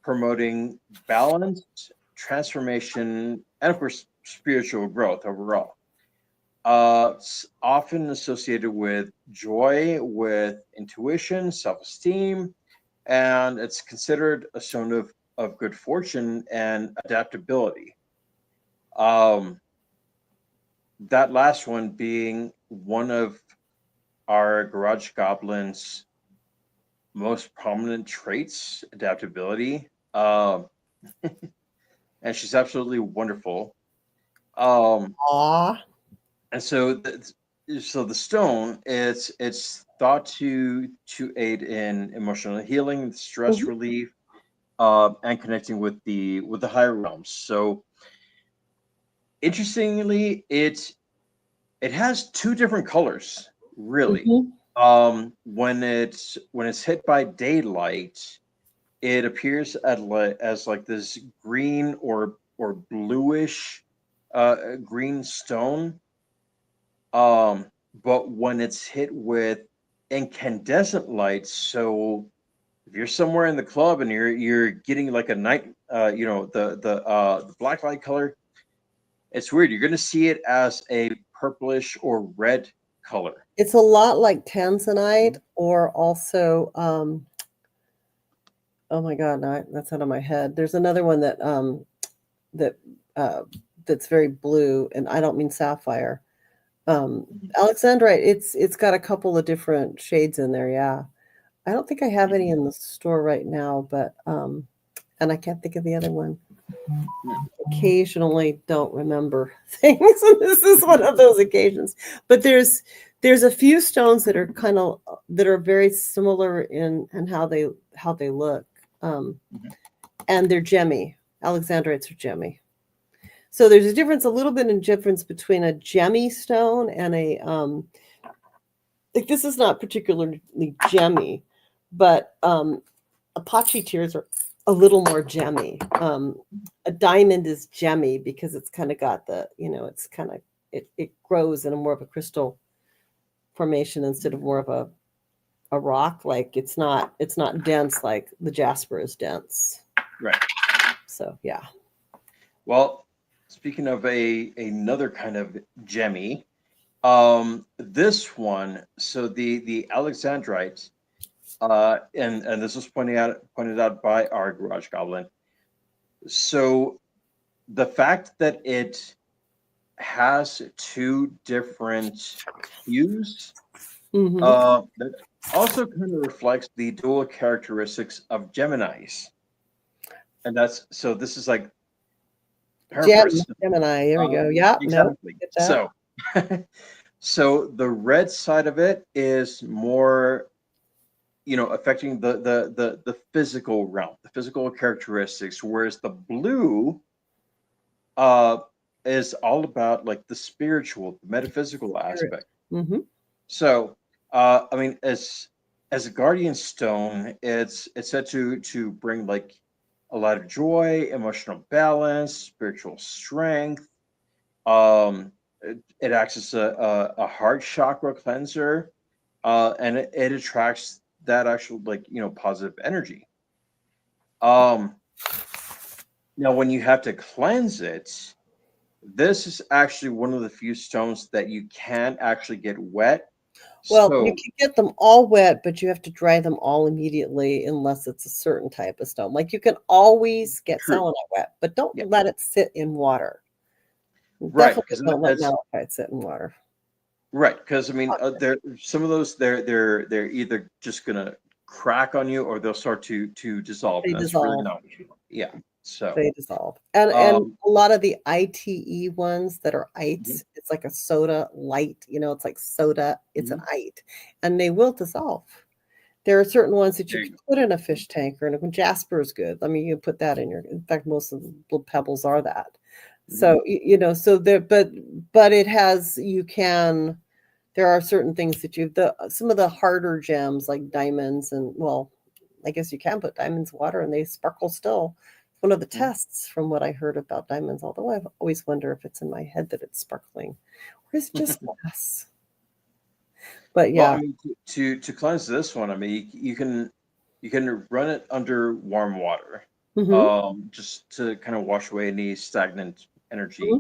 S2: promoting balance, transformation, and of course, spiritual growth overall. It's often associated with joy, with intuition, self esteem, and it's considered a stone of good fortune and adaptability. Um, that last one being one of our garage goblins most prominent traits, adaptability. And she's absolutely wonderful. Um,
S1: Aw.
S2: and so the stone, it's thought to aid in emotional healing, stress
S1: Mhm.
S2: relief, and connecting with the higher realms. So interestingly, it has two different colors, really.
S1: Mhm.
S2: When it's hit by daylight, it appears as like this green or bluish green stone. But when it's hit with incandescent light, so if you're somewhere in the club and you're getting like a night, the black light color, it's weird. You're gonna see it as a purplish or red color.
S1: It's a lot like tanzanite, or also, oh my God, no, that's out of my head. There's another one that uh, that's very blue, and I don't mean sapphire.
S2: Mhm,
S1: Alexandrite, it's got a couple of different shades in there. Yeah, I don't think I have any
S2: mhm,
S1: in the store right now, but and I can't think of the other one.
S2: mhm,
S1: Occasionally don't remember things, and this is one of those occasions. But there's a few stones that are that are very similar in how they look, um,
S2: mhm.
S1: and they're gemmy. Alexandrites are gemmy. So there's a little bit in difference between a gemmy stone and a like this is not particularly gemmy, but Apache tears are a little more gemmy. A diamond is gemmy because it's kind of got it's kind of it grows in a more of a crystal formation instead of more of a rock. Like it's not dense like the jasper is dense.
S2: Right.
S1: So yeah.
S2: Well, speaking of another kind of gemmy, this one, so the Alexandrite, and this was pointed out by our garage goblin. So the fact that it has two different hues,
S1: Hmm.
S2: that also kind of reflects the dual characteristics of Geminis. And that's so this is like paraphrase.
S1: Gemini. There we go. Yeah. No.
S2: Exactly.
S1: Get that.
S2: So the red side of it is more, affecting the physical realm, the physical characteristics, whereas the blue uh is all about like the spiritual, the metaphysical aspect.
S1: Mm-hmm.
S2: So I mean, as a guardian stone, it's said to bring like a lot of joy, emotional balance, spiritual strength. It acts as a heart chakra cleanser, and it attracts that actual like positive energy. Um, Now, when you have to cleanse it, this is actually one of the few stones that you can actually get wet.
S1: Well, you
S2: So,
S1: can get them all wet, but you have to dry them all immediately unless it's a certain type of stone. Like you can always get
S2: true,
S1: selenite wet, but don't
S2: yeah,
S1: let it sit in water.
S2: right,
S1: Definitely
S2: because
S1: don't let
S2: that's
S1: malachite sit in water.
S2: right. Because I mean, there some of those they're either just gonna crack on you or they'll start to dissolve,
S1: They
S2: and that's really
S1: dissolve.
S2: not what you want. Yeah. So,
S1: They dissolve. And
S2: um,
S1: a lot of the ITE ones that are
S2: mhm,
S1: ites, it's like a soda light, it's like soda, it's an
S2: mhm,
S1: ite, and they will dissolve. There are certain ones that you
S2: there you
S1: can
S2: go.
S1: put in a fish tank, or and Jasper is good. I mean, you can put that in your. In fact, most of the little pebbles are that.
S2: Mhm,
S1: So so there, but it has. You can. There are certain things that some of the harder gems like diamonds and well, I guess you can put diamonds in water and they sparkle still. One of the
S2: mhm.
S1: tests from what I heard about diamonds, although I always wonder if it's in my head that it's sparkling or is it just glass. But
S2: Well, I
S1: yeah.
S2: mean, to cleanse this one, I mean, you can run it under warm water,
S1: Hmm.
S2: just to kind of wash away any stagnant energy.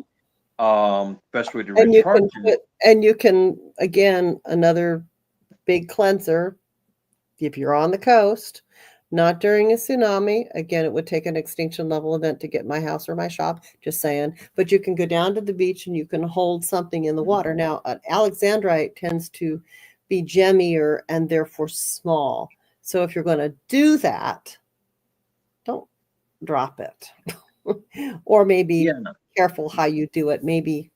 S1: Hmm.
S2: Best way to
S1: And you
S2: recharge
S1: can
S2: it.
S1: put, and you can, again, another big cleanser, if you're on the coast, not during a tsunami. Again, it would take an extinction level event to get my house or my shop, just saying. But you can go down to the beach and you can hold something in the
S2: Mhm.
S1: water. Now, an alexandrite tends to be gemmier and therefore small. So if you're going to do that, don't drop it. Or maybe
S2: Yeah, no,
S1: careful how you do it. Maybe,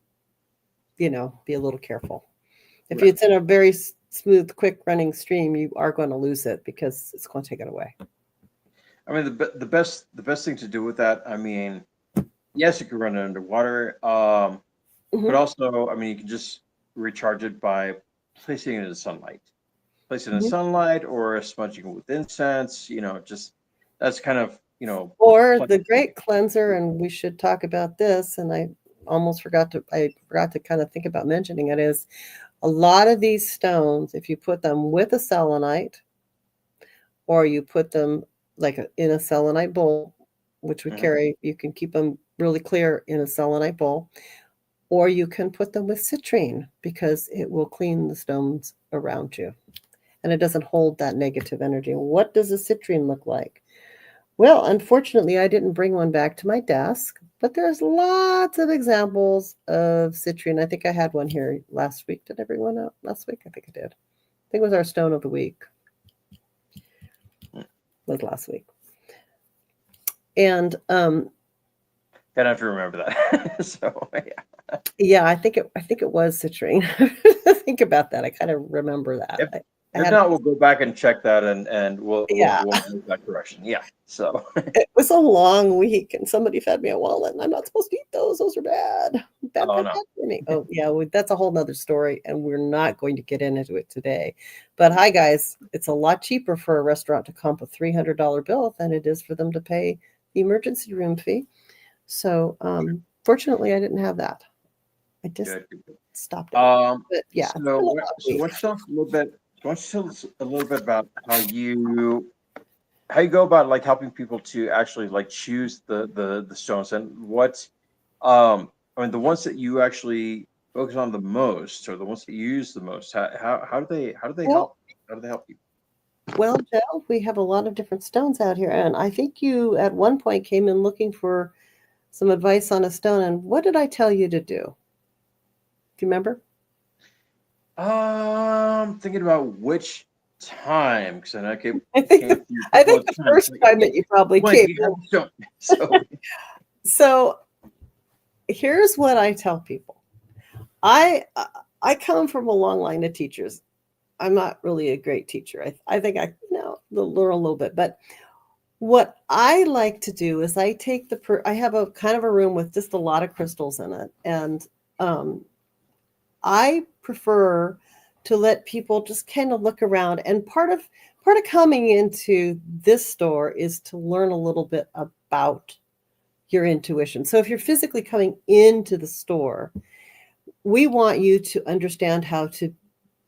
S1: be a little careful. If
S2: right.
S1: it's in a very smooth, quick running stream, you are going to lose it because it's going to take it away.
S2: I mean, the best thing to do with that. I mean, yes, you can run it underwater. But
S1: Hmm.
S2: also, I mean, you can just recharge it by placing it in the sunlight. Place it in the
S1: Hmm.
S2: sunlight or smudging it with incense. Just that's kind of
S1: Or the
S2: plenty.
S1: great cleanser, and we should talk about this, and I forgot to kind of think about mentioning it, is a lot of these stones, if you put them with a selenite or you put them like in a selenite bowl, which we
S2: Mhm.
S1: carry, you can keep them really clear in a selenite bowl, or you can put them with citrine because it will clean the stones around you and it doesn't hold that negative energy. What does a citrine look like? Well, unfortunately, I didn't bring one back to my desk, but there's lots of examples of citrine. I think I had one here last week. Did I bring one out last week? I think I did. I think it was our stone of the week. Was last week. And
S2: Kind of have to remember that. So yeah.
S1: yeah, I think it was citrine. Think about that. I kind of remember that.
S2: If
S1: I
S2: if
S1: had
S2: not, we'll go back and check that, and we'll we'll
S1: yeah.
S2: we'll make that correction. Yeah. So
S1: It was a long week, and somebody fed me a walnut, and I'm not supposed to eat those. Those are bad. Bad,
S2: oh
S1: bad,
S2: no.
S1: bad for me. Oh, yeah, that's a whole nother story, and we're not going to get into it today. But hi, guys. It's a lot cheaper for a restaurant to comp a $300 bill than it is for them to pay the emergency room fee. So, fortunately, I didn't have that. I just
S2: Good. Good, good.
S1: stopped out. But yeah, it's been a long
S2: So
S1: week.
S2: why don't you talk a little bit? Why don't you tell us a little bit about how you go about like helping people to actually like choose the stones and what I mean the ones that you actually focus on the most or the ones that you use the most. How do they
S1: Well,
S2: help? How do they help you?
S1: well, Joe, we have a lot of different stones out here, and I think you at one point came in looking for some advice on a stone. And what did I tell you to do? Do you remember?
S2: Thinking about which time, because I came
S1: I think
S2: with
S1: the,
S2: you a
S1: I
S2: couple
S1: think
S2: of
S1: the
S2: times.
S1: first time that you probably
S2: When
S1: came.
S2: you have stone. So
S1: So here's what I tell people. I come from a long line of teachers. I'm not really a great teacher. I think I learn a little bit, but what I like to do is I take I have a kind of a room with just a lot of crystals in it, and um, I prefer to let people just kind of look around. And part of coming into this store is to learn a little bit about your intuition. So if you're physically coming into the store, we want you to understand how to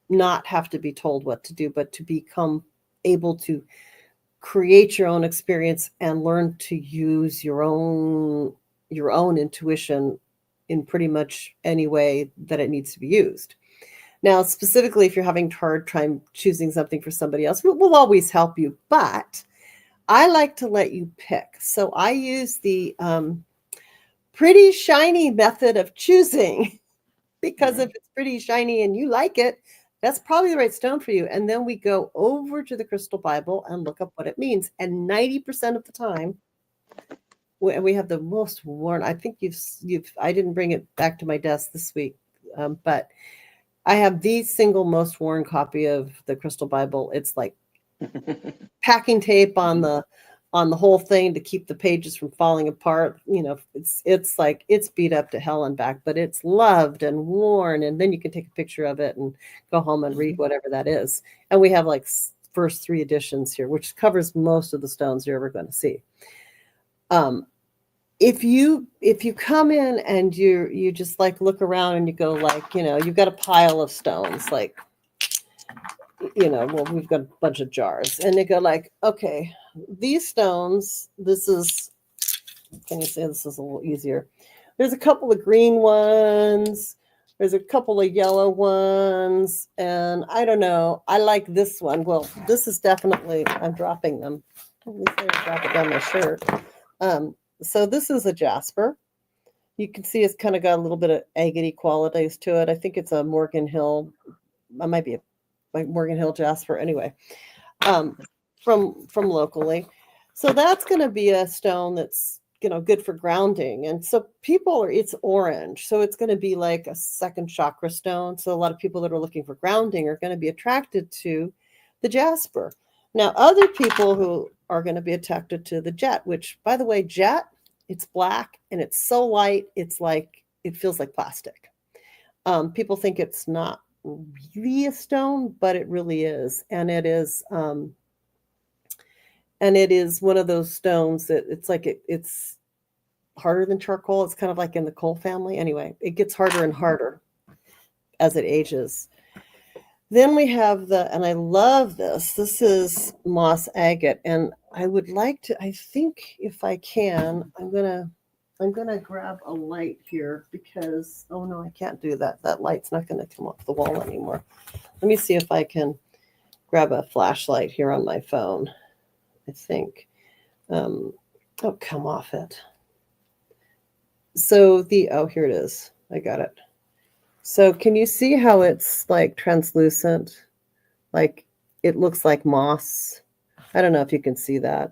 S1: not have to be told what to do, but to become able to create your own experience and learn to use your own intuition in pretty much any way that it needs to be used. Now, specifically, if you're having hard time choosing something for somebody else, we'll always help you, but I like to let you pick. So I use the pretty shiny method of choosing because if it's pretty shiny and you like it, that's probably the right stone for you. And then we go over to the Crystal Bible and look up what it means. And 90% of the time, we have the most worn. I think I didn't bring it back to my desk this week, but I have the single most worn copy of the Crystal Bible. It's like packing tape on the whole thing to keep the pages from falling apart. It's like it's beat up to hell and back, but it's loved and worn. And then you can take a picture of it and go home and read whatever that is. And we have like first 3 editions here, which covers most of the stones you're ever going to see. If you come in and you just like look around and you go like, you've got a pile of stones, like, well, we've got a bunch of jars, and they go like, okay, these stones, can you say this is a little easier? There's a couple of green ones, there's a couple of yellow ones, and I don't know, I like this one. Well, this is definitely, I'm dropping them. At least I drop it down my shirt. So this is a jasper. You can see it's kind of got a little bit of agate qualities to it. I think it's a Morgan Hill. It might be a like Morgan Hill jasper. Anyway, from locally. So that's going to be a stone that's good for grounding. And so it's orange, so it's going to be like a second chakra stone. So a lot of people that are looking for grounding are going to be attracted to the jasper. Now, other people who are going to be attracted to the jet, which, by the way, jet, it's black and it's so light, it's like, it feels like plastic. People think it's not really a stone, but it really is. And it is one of those stones that it's like it's harder than charcoal. It's kind of like in the coal family. Anyway, it gets harder and harder as it ages. Then we have and I love this. This is moss agate, and I would like to. I think if I can, I'm gonna grab a light here because oh no, I can't do that. That light's not gonna come off the wall anymore. Let me see if I can grab a flashlight here on my phone. I think. Oh, come off it. So here it is. I got it. So can you see how it's like translucent? Like it looks like moss. I don't know if you can see that.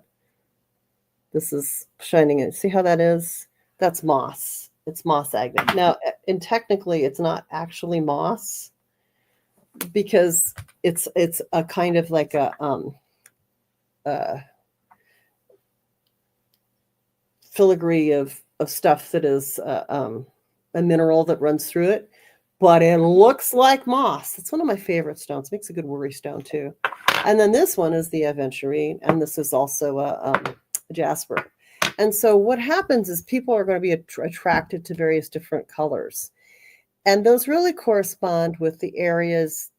S1: This is shining in. See how that is? That's moss. It's moss agate. Now, and technically it's not actually moss because it's a kind of like a filigree of stuff that is a mineral that runs through it, but it looks like moss. It's one of my favorite stones. Makes a good worry stone too. And then this one is the aventurine, and this is also a jasper. And so what happens is people are going to be attracted to various different colors, and those really correspond with the areas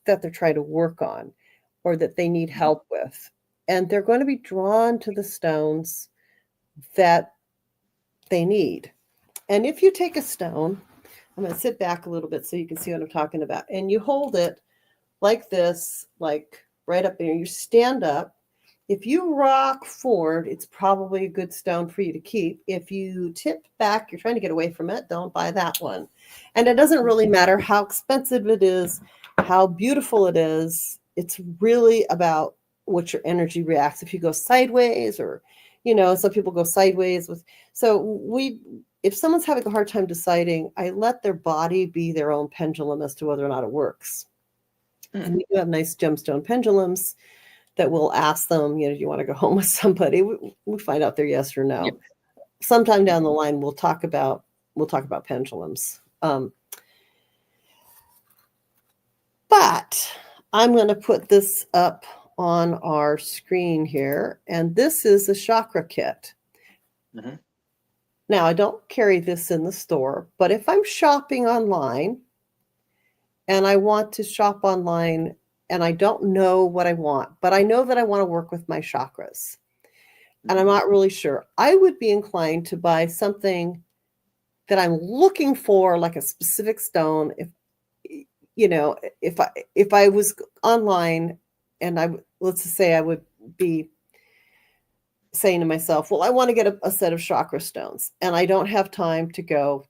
S1: that they're trying to work on or that they need help with. And they're going to be drawn to the stones that they need. And if you take a stone, I'm going to sit back a little bit so you can see what I'm talking about, and you hold it like this, like right up there, you stand up. If you rock forward, it's probably a good stone for you to keep. If you tip back, you're trying to get away from it, don't buy that one. And it doesn't really matter how expensive it is, how beautiful it is. it's really about what your energy reacts. If you go sideways, or, some people go sideways with, if someone's having a hard time deciding, I let their body be their own pendulum as to whether or not it works. And we do have nice gemstone pendulums that will ask them, do you want to go home with somebody? We find out their yes or no.
S2: Yep.
S1: Sometime down the line, we'll talk about pendulums. But I'm going to put this up on our screen here, and this is a chakra kit.
S2: Mhm.
S1: Now, I don't carry this in the store, but if I'm shopping online and I want to shop online and I don't know what I want, but I know that I want to work with my chakras, and I'm not really sure, I would be inclined to buy something that I'm looking for, like a specific stone. If I was online and let's just say I would be saying to myself, well, I want to get a set of chakra stones, and I don't have time to go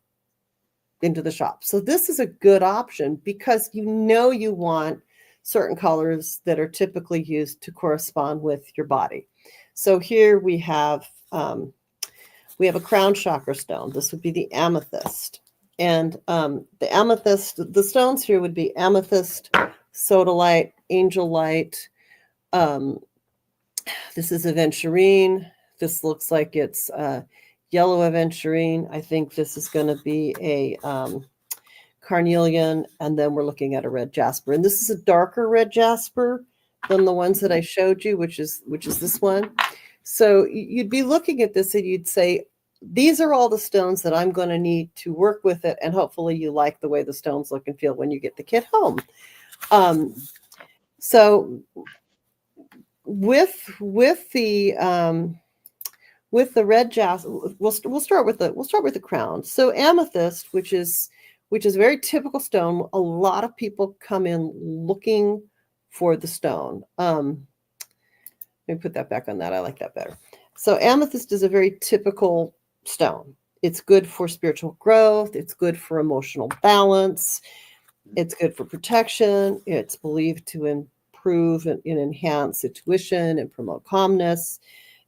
S1: into the shop. So this is a good option because you want certain colors that are typically used to correspond with your body. So here we have a crown chakra stone. This would be the amethyst. And the amethyst, the stones here would be amethyst, sodalite, angelite. This is aventurine. This looks like it's yellow aventurine. I think this is going to be a carnelian, and then we're looking at a red jasper. And this is a darker red jasper than the ones that I showed you, which is this one. So you'd be looking at this and you'd say, these are all the stones that I'm going to need to work with it, and hopefully you like the way the stones look and feel when you get the kit home. So with the red jasper, we'll start with the crown. So amethyst, which is a very typical stone. A lot of people come in looking for the stone. Let me put that back on that. I like that better. So amethyst is a very typical stone. It's good for spiritual growth. It's good for emotional balance. It's good for protection. It's believed to improve and enhance intuition and promote calmness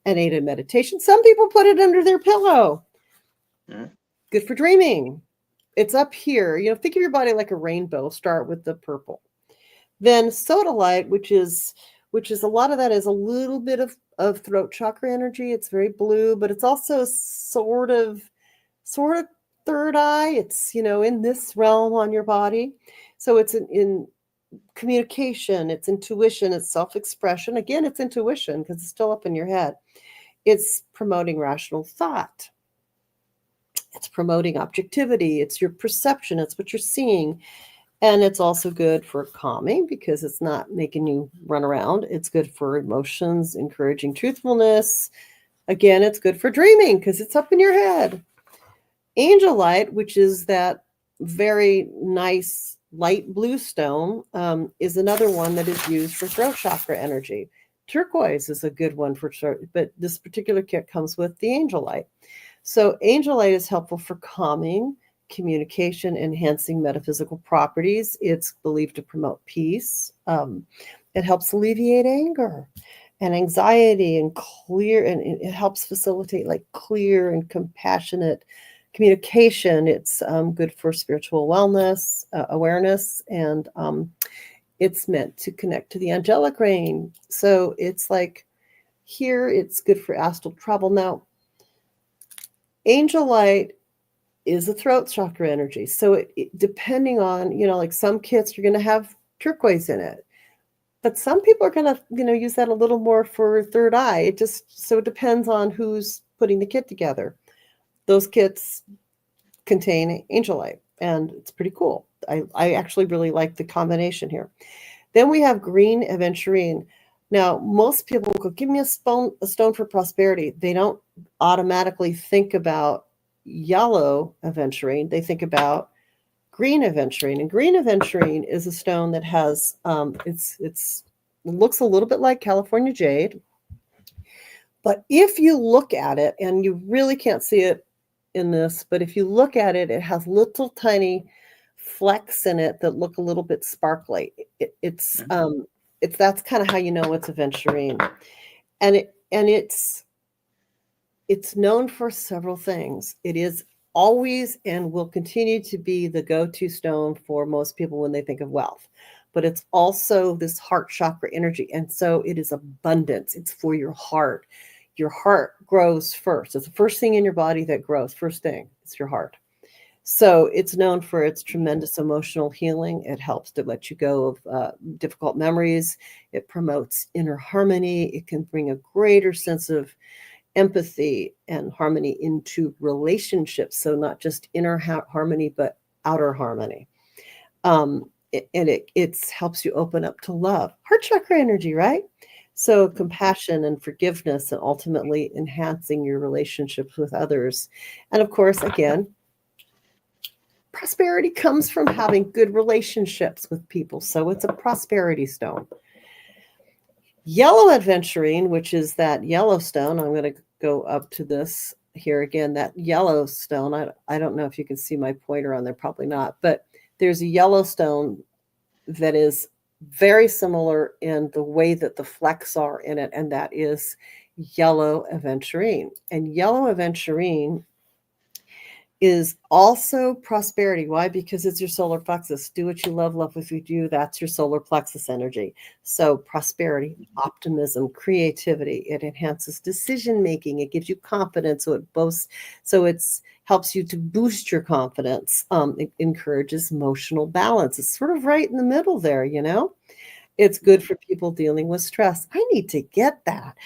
S1: and aid in meditation. Some people put it under their pillow.
S2: Mhm.
S1: Good for dreaming. It's up here. Think of your body like a rainbow. Start with the purple. Then sodalite, which is a lot of that is a little bit of throat chakra energy. It's very blue, but it's also sort of third eye. It's, in this realm on your body. So it's in communication, it's intuition, it's self-expression. Again, it's intuition because it's still up in your head. It's promoting rational thought. It's promoting objectivity. It's your perception. It's what you're seeing. And it's also good for calming because it's not making you run around. It's good for emotions, encouraging truthfulness. Again, it's good for dreaming because it's up in your head. Angelite, which is that very nice light blue stone, is another one that is used for throat chakra energy. Turquoise is a good one but this particular kit comes with the angelite. So angelite is helpful for calming, communication, enhancing metaphysical properties. It's believed to promote peace. It helps alleviate anger and anxiety and it helps facilitate clear and compassionate communication. It's good for spiritual wellness, awareness, and it's meant to connect to the angelic realm. So it's like here, it's good for astral travel. Now, angelite is a throat chakra energy. So depending on, some kits are going to have turquoise in it, but some people are going to, use that a little more for third eye. It depends on who's putting the kit together. Those kits contain angelite, and it's pretty cool. I actually really like the combination here. Then we have green aventurine. Now, most people go, give me a stone for prosperity. They don't automatically think about yellow aventurine. They think about green aventurine. And green aventurine is a stone that has, it looks a little bit like California jade. But if you look at it, and you really can't see it in this, but if you look at it, it has little tiny flecks in it that look a little bit sparkly. It's that's kind of how you know it's aventurine. And it's known for several things. It is always and will continue to be the go-to stone for most people when they think of wealth. But it's also this heart chakra energy. And so it is abundance. It's for your heart. Your heart grows first. It's the first thing in your body that grows. First thing, it's your heart. So it's known for its tremendous emotional healing. It helps to let you go of difficult memories. It promotes inner harmony. It can bring a greater sense of empathy and harmony into relationships. So not just inner harmony, but outer harmony. It helps you open up to love. Heart chakra energy, right? So compassion and forgiveness, and ultimately enhancing your relationships with others. And of course, again, prosperity comes from having good relationships with people. So it's a prosperity stone. Yellow aventurine, which is that yellow stone. I'm going to go up to this here again. That yellow stone. I don't know if you can see my pointer on there. Probably not. But there's a yellow stone that is very similar in the way that the flecks are in it. And that is yellow aventurine. And yellow aventurine is also prosperity. Why? Because it's your solar plexus. Do what you love, love what you do. That's your solar plexus energy. So prosperity, optimism, creativity. It enhances decision making. It gives you confidence. So it boasts. So it's helps you to boost your confidence. It encourages emotional balance. It's sort of right in the middle there, you know. It's good for people dealing with stress. I need to get that.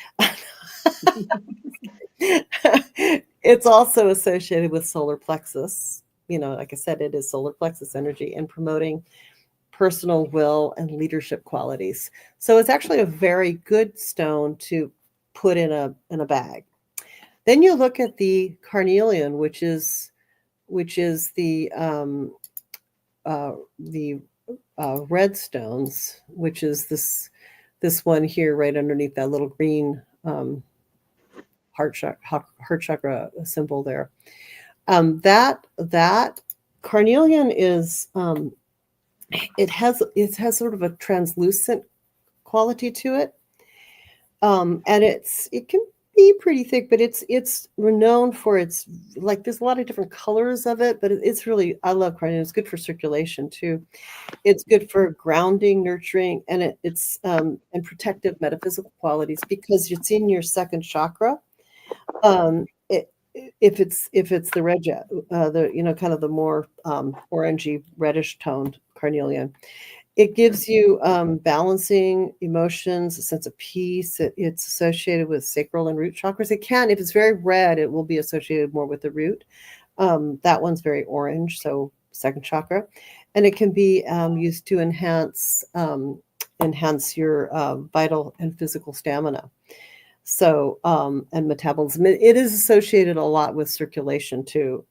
S1: It's also associated with solar plexus. You know, like I said, it is solar plexus energy and promoting personal will and leadership qualities. So it's actually a very good stone to put in a bag. Then you look at the carnelian, which is the red stones, which is this one here right underneath that little green heart chakra symbol there. That carnelian is it has sort of a translucent quality to it, and it can be pretty thick, but it's renowned for its, like, there's a lot of different colors of it, but it's really, I love carnelian. It's good for circulation too. It's good for grounding, nurturing, and it's and protective metaphysical qualities because it's in your second chakra. If it's the red jet, the kind of the more orangey reddish toned carnelian, it gives you balancing emotions, a sense of peace. It's associated with sacral and root chakras. It can, if it's very red, it will be associated more with the root. That one's very orange, so second chakra, and it can be used to enhance your vital and physical stamina. So, and metabolism. It is associated a lot with circulation too.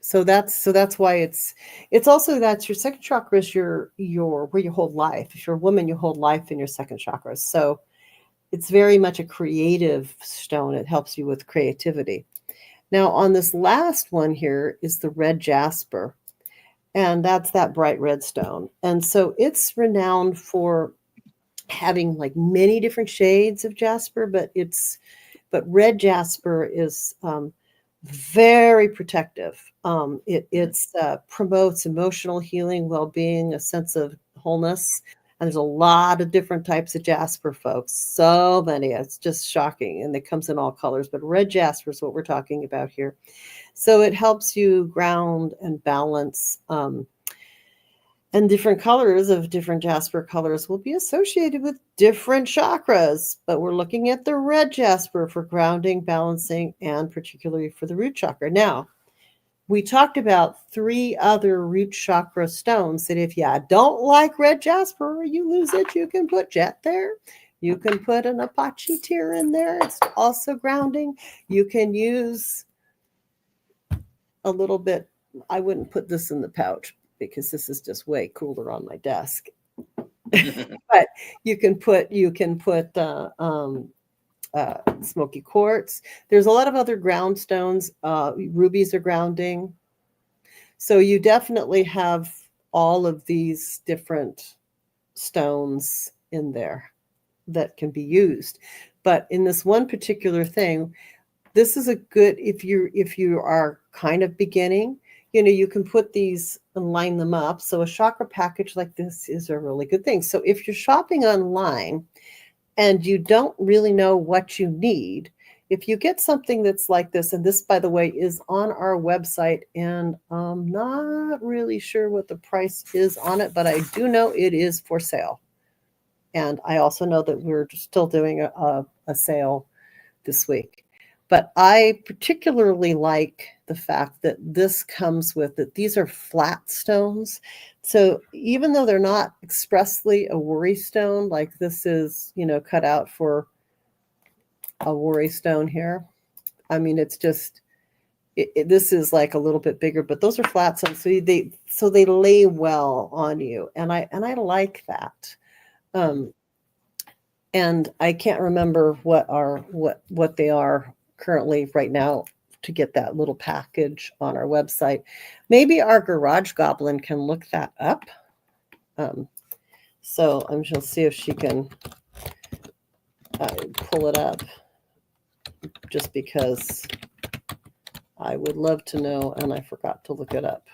S1: So that's why it's also, that's your second chakra is your where you hold life. If you're a woman, you hold life in your second chakra. So it's very much a creative stone. It helps you with creativity. Now on this last one here is the red jasper, and that's that bright red stone. And so it's renowned for having like many different shades of jasper, but red jasper is very protective. It promotes emotional healing, well-being, a sense of wholeness. And there's a lot of different types of jasper, folks. So many. It's just shocking. And it comes in all colors. But red jasper is what we're talking about here. So it helps you ground and balance. And different colors of different jasper colors will be associated with different chakras. But we're looking at the red jasper for grounding, balancing, and particularly for the root chakra. Now, we talked about 3 other root chakra stones that if you don't like red jasper or you lose it, you can put jet there. You can put an Apache tear in there. It's also grounding. You can use a little bit. I wouldn't put this in the pouch because this is just way cooler on my desk. But you can put smoky quartz. There's a lot of other ground stones. Rubies are grounding. So you definitely have all of these different stones in there that can be used. But in this one particular thing, this is a good, if you are kind of beginning, you can put these and line them up. So a chakra package like this is a really good thing. So if you're shopping online and you don't really know what you need, if you get something that's like this, and this, by the way, is on our website, and I'm not really sure what the price is on it, but I do know it is for sale. And I also know that we're still doing a sale this week. But I particularly like the fact that this comes with that these are flat stones. So even though they're not expressly a worry stone, like this is, cut out for a worry stone here. I mean, it's just, this is like a little bit bigger, but those are flat stones. So they lay well on you. And I like that. And I can't remember what they are currently right now to get that little package on our website. Maybe our garage goblin can look that up. So I'm just see if she can pull it up, just because I would love to know, and I forgot to look it up.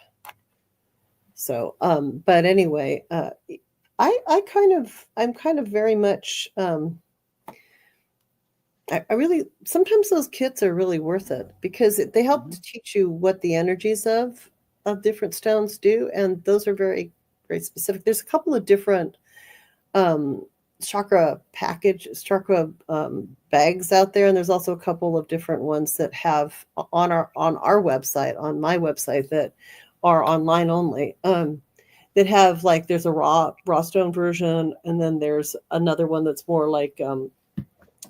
S1: So, but anyway, I'm kind of very much, I really, sometimes those kits are really worth it because they help to teach you what the energies of different stones do. And those are very, very specific. There's a couple of different chakra bags out there. And there's also a couple of different ones that have on our website, on my website, that are online only. That have, like, there's a raw stone version, and then there's another one that's more like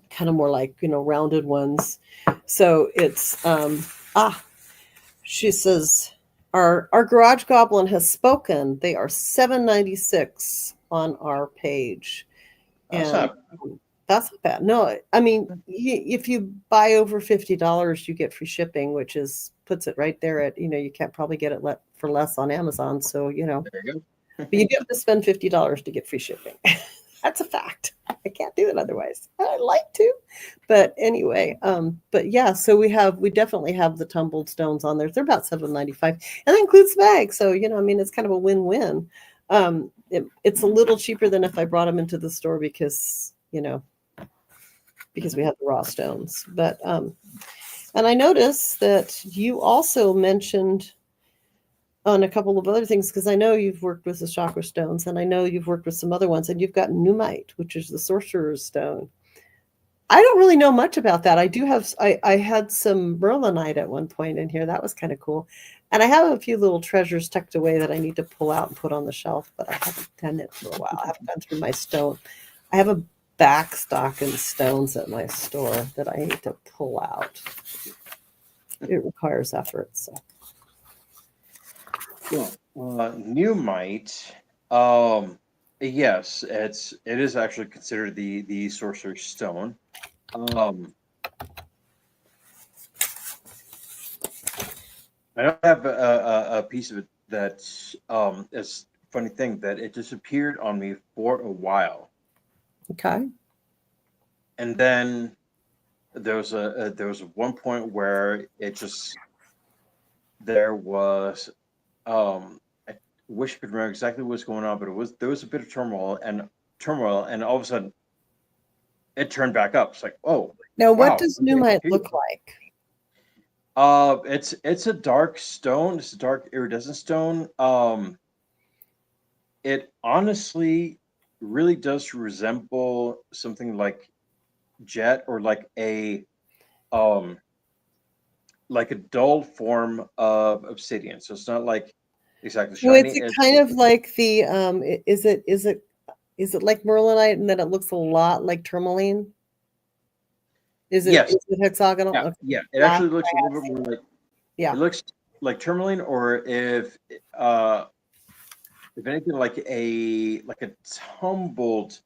S1: kind of more like rounded ones. So it's she says our garage goblin has spoken. They are $7.96 on our page.
S2: That's
S1: And that's not bad. No, I mean, if you buy over $50, you get free shipping, which puts it right there at, you can't probably get it for less on Amazon. So,
S2: there you go.
S1: but you do have to spend $50 to get free shipping. That's a fact. I can't do it otherwise. I'd like to, but anyway, but yeah, so we definitely have the tumbled stones on there. They're about $7.95, and that includes the bag. So, I mean, it's kind of a win-win. It's a little cheaper than if I brought them into the store because we have the raw stones. But, and I noticed that you also mentioned on a couple of other things, because I know you've worked with the chakra stones, and I know you've worked with some other ones, and you've got Numite, which is the sorcerer's stone. I don't really know much about that. I had some Merlinite at one point in here. That was kind of cool. And I have a few little treasures tucked away that I need to pull out and put on the shelf, but I haven't done it for a while. I haven't gone through my stone. I have a back stock in stones at my store that I need to pull out. It requires effort, so.
S2: Numite, yes, it is actually considered the sorcerer's stone. I don't have a piece of it that is funny thing that it disappeared on me for a while.
S1: Okay.
S2: And then there was one point where there was I wish I could remember exactly what was going on, but there was a bit of turmoil, and all of a sudden it turned back up. It's like, oh,
S1: now
S2: wow,
S1: what does Numite look like?
S2: It's a dark stone. It's a dark iridescent stone. It honestly really does resemble something like jet, or like a dull form of obsidian. So it's not like exactly shiny.
S1: Well, it's kind of like the is it like Merlinite, and then it looks a lot like tourmaline?
S2: Yes.
S1: Is it hexagonal?
S2: Yeah,
S1: Okay.
S2: yeah. It actually looks a little bit more like,
S1: Yeah.
S2: it looks like tourmaline, or if anything, like a tumbled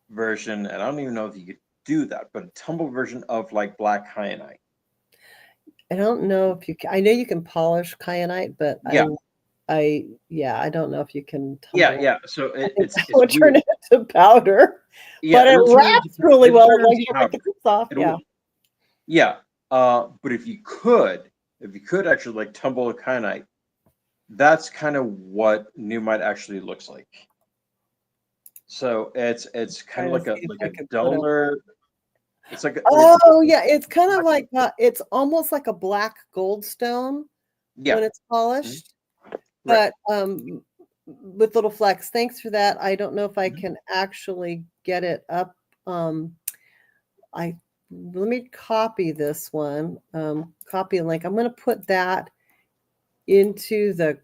S2: version, and I don't even know if you could do that, but a tumbled version of like black kyanite.
S1: I don't know if you can, I know you can polish kyanite, but
S2: Yeah.
S1: I don't know if you can
S2: Yeah,
S1: tumble.
S2: yeah. So
S1: I think
S2: it's
S1: that
S2: it's
S1: would turn
S2: weird.
S1: it into powder,
S2: Yeah,
S1: but it
S2: it'll turn into
S1: wraps really well
S2: turn
S1: once
S2: into
S1: you take
S2: powder.
S1: the clips off. Yeah.
S2: It'll yeah. But if you could actually like tumble a kyanite, that's kind of what Newmite actually looks like. So it's kind of
S1: Trying to see if
S2: like
S1: I
S2: a
S1: can put a.
S2: duller. It's like a
S1: Oh yeah, it's kind of like it's almost like a black goldstone
S2: yeah.
S1: when it's
S2: Mhm.
S1: polished,
S2: Right.
S1: but with little flecks. Thanks for that. I don't know if I
S2: Mhm.
S1: can actually get it up. I Let me copy this one. Copy a link. I'm going to put that into the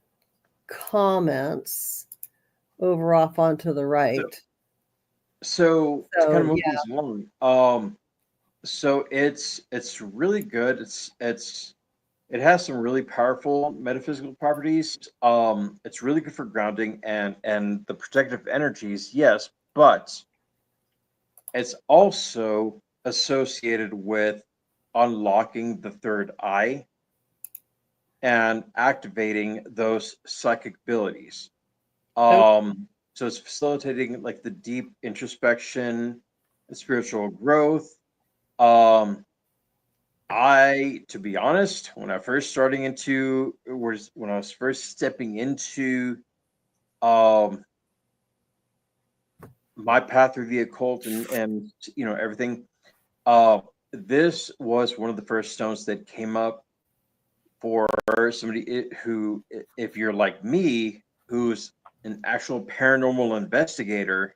S1: comments over off onto the
S2: So
S1: right.
S2: so to kind
S1: So
S2: of move
S1: yeah,
S2: things along, so it's really good. It has some really powerful metaphysical properties. It's really good for grounding and the protective energies, yes, but it's also associated with unlocking the third eye and activating those psychic abilities.
S1: oh,
S2: So it's facilitating like the deep introspection and spiritual growth. Um, to be honest, when I first starting into was when I was first stepping into um my path through the occult and everything, uh, this was one of the first stones that came up for somebody who, if you're like me, who's an actual paranormal investigator.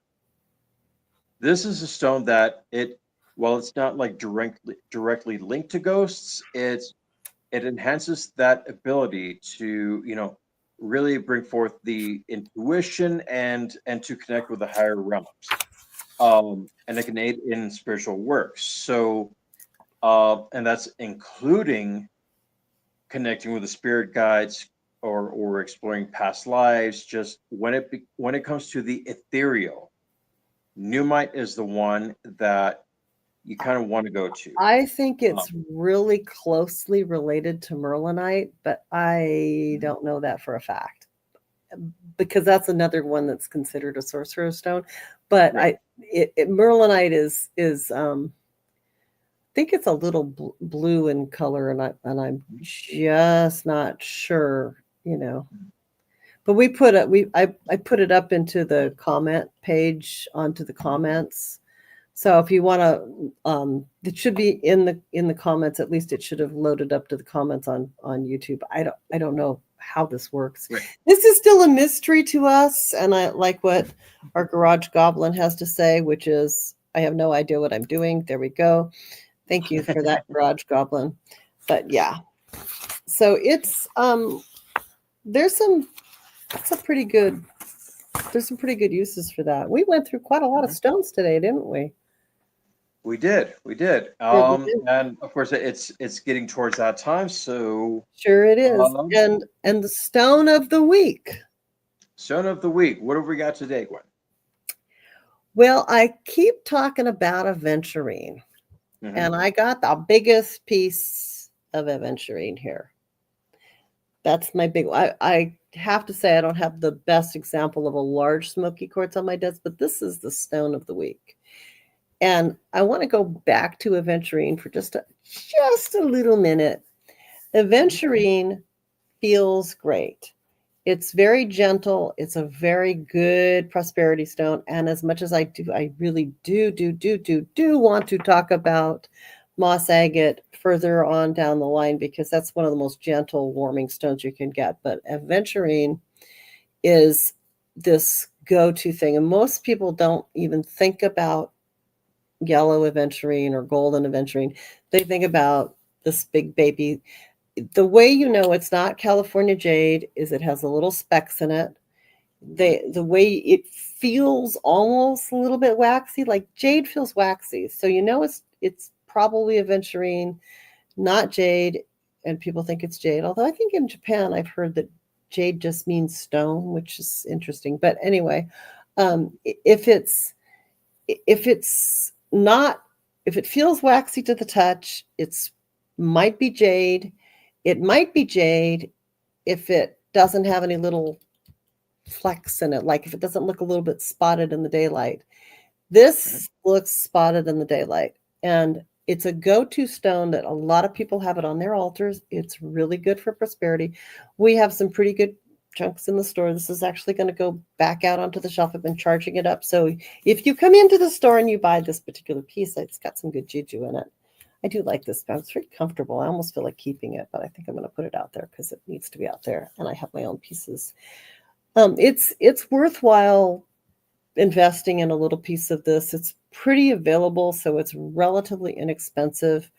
S2: This is a stone that while it's not like directly linked to ghosts, it enhances that ability to, really bring forth the intuition and to connect with the higher realms. And it can aid in spiritual works. So, and that's including connecting with the spirit guides or exploring past lives. Just when it comes to the ethereal, Newmite is the one that you kind of want to go to.
S1: I think
S2: Um,
S1: it's really closely related to Merlinite, but I don't know that for a fact because that's another one that's considered a sorcerer's stone. But
S2: right.
S1: Merlinite is think it's a little blue in color, and I'm just not sure, But we put it we I put it up into the comment page onto the comments. So if you want to, it should be in the comments. At least it should have loaded up to the comments on YouTube. I don't know how this works.
S2: Right.
S1: This is still a mystery to us, and I like what our garage goblin has to say, which is I have no idea what I'm doing. There we go. Thank you for that, garage goblin. But yeah, so there's some that's a pretty good there's some pretty good uses for that. We went through quite a lot of
S2: Mhm.
S1: stones today, didn't we?
S2: We did, we did.
S1: Yeah, we did.
S2: And of course it's getting towards that time. So,
S1: Sure it is.
S2: um,
S1: And the stone of the week.
S2: stone of the week. What have we got today, Gwen?
S1: Well, I keep talking about aventurine,
S2: Hmm.
S1: and I got the biggest piece of aventurine here. That's my big I have to say I don't have the best example of a large smoky quartz on my desk, but this is the stone of the week. And I want to go back to aventurine for just a little minute. Aventurine feels great. It's very gentle. It's a very good prosperity stone. And as much as I really do want to talk about moss agate further on down the line because that's one of the most gentle warming stones you can get. But aventurine is this go-to thing. And most people don't even think about yellow aventurine or golden aventurine. They think about this big baby. The way you know it's not California jade is it has a little specks in it. The way it feels almost a little bit waxy, like jade feels waxy. So you know it's probably aventurine, not jade, and people think it's jade. Although I think in Japan I've heard that jade just means stone, which is interesting. But anyway, if it's not if it feels waxy to the touch, it's might be jade. It might be jade if it doesn't have any little flecks in it, like if it doesn't look a little bit spotted in the daylight. This looks spotted in the daylight, and it's a go-to stone that a lot of people have it on their altars. It's really good for prosperity. We have some pretty good chunks in the store. This is actually going to go back out onto the shelf. I've been charging it up. So if you come into the store and you buy this particular piece, it's got some good juju in it. I do like this stone. It's very comfortable. I almost feel like keeping it, but I think I'm going to put it out there because it needs to be out there, and I have my own pieces. It's worthwhile investing in a little piece of this. It's pretty available, so it's relatively inexpensive.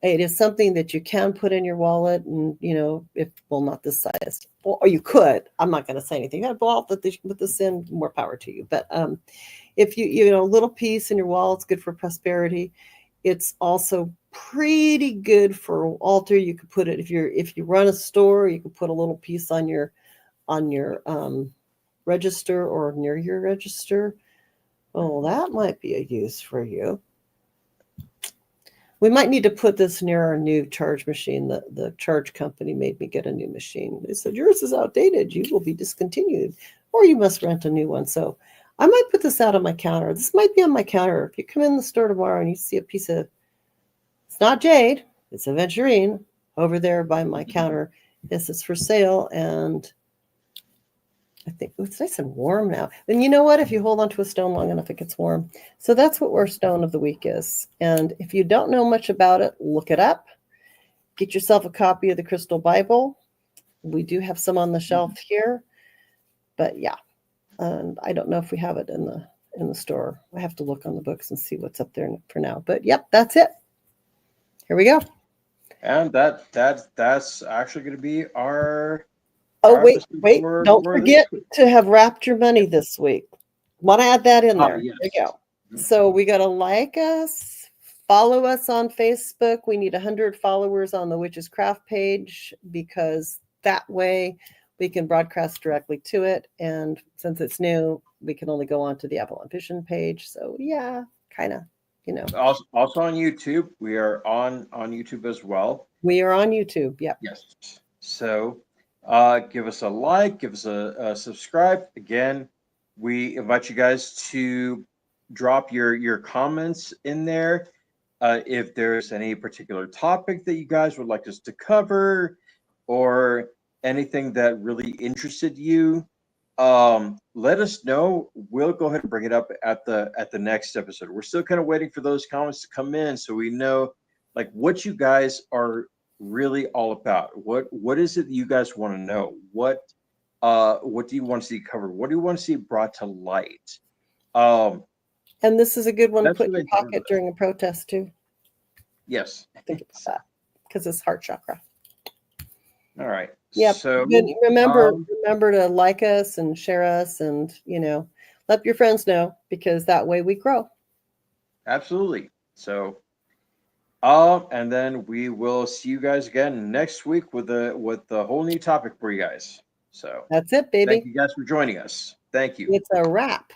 S1: It is something that you can put in your wallet, and if not this size, or you could. I'm not going to say anything. Well, put this in, more power to you. But if a little piece in your wallet's good for prosperity. It's also pretty good for altar. You could put it if you run a store, you could put a little piece on your register or near your register. Oh, that might be a use for you. We might need to put this near our new charge machine. The charge company made me get a new machine. They said, yours is outdated. You will be discontinued, or you must rent a new one. So I might put this out on my counter. This might be on my counter. If you come in the store tomorrow and you see a piece of, it's not jade, it's aventurine over there by my counter. Yes, it's for sale, and I think it's nice and warm now. And you know what? If you hold onto a stone long enough, it gets warm. So that's what our stone of the week is. And if you don't know much about it, look it up. Get yourself a copy of the Crystal Bible. We do have some on the shelf here, but yeah. And I don't know if we have it in the store. I have to look on the books and see what's up there for now. But yep, that's it. Here we go.
S2: And that's actually going to be our.
S1: Oh, wait. Don't forget to have wrapped your money this week. Want to add that in there.
S2: Yes.
S1: There you go. So we got to like us, follow us on Facebook. We need 100 followers on the Witches Craft page, because that way we can broadcast directly to it. And since it's new, we can only go on to the Avalon Vision page. So yeah, kind of,
S2: Also on YouTube. We are on YouTube as well.
S1: We are on YouTube. Yeah.
S2: Yes. So give us a like, give us a subscribe. Again, we invite you guys to drop your comments in there. If there's any particular topic that you guys would like us to cover, or anything that really interested you, let us know. We'll go ahead and bring it up at the next episode. We're still kind of waiting for those comments to come in, so we know like what you guys are really all about. What is it that you guys want to know? What do you want to see covered? What do you want to see brought to light?
S1: And this is a good one to put in your pocket during a protest too.
S2: Yes.
S1: Think about that, because it's heart chakra.
S2: All right.
S1: Yep.
S2: So
S1: remember to like us and share us, and let your friends know, because that way we grow.
S2: Absolutely. So and then we will see you guys again next week with a whole new topic for you guys. So
S1: that's it, baby.
S2: Thank you guys for joining us. Thank you.
S1: It's a wrap.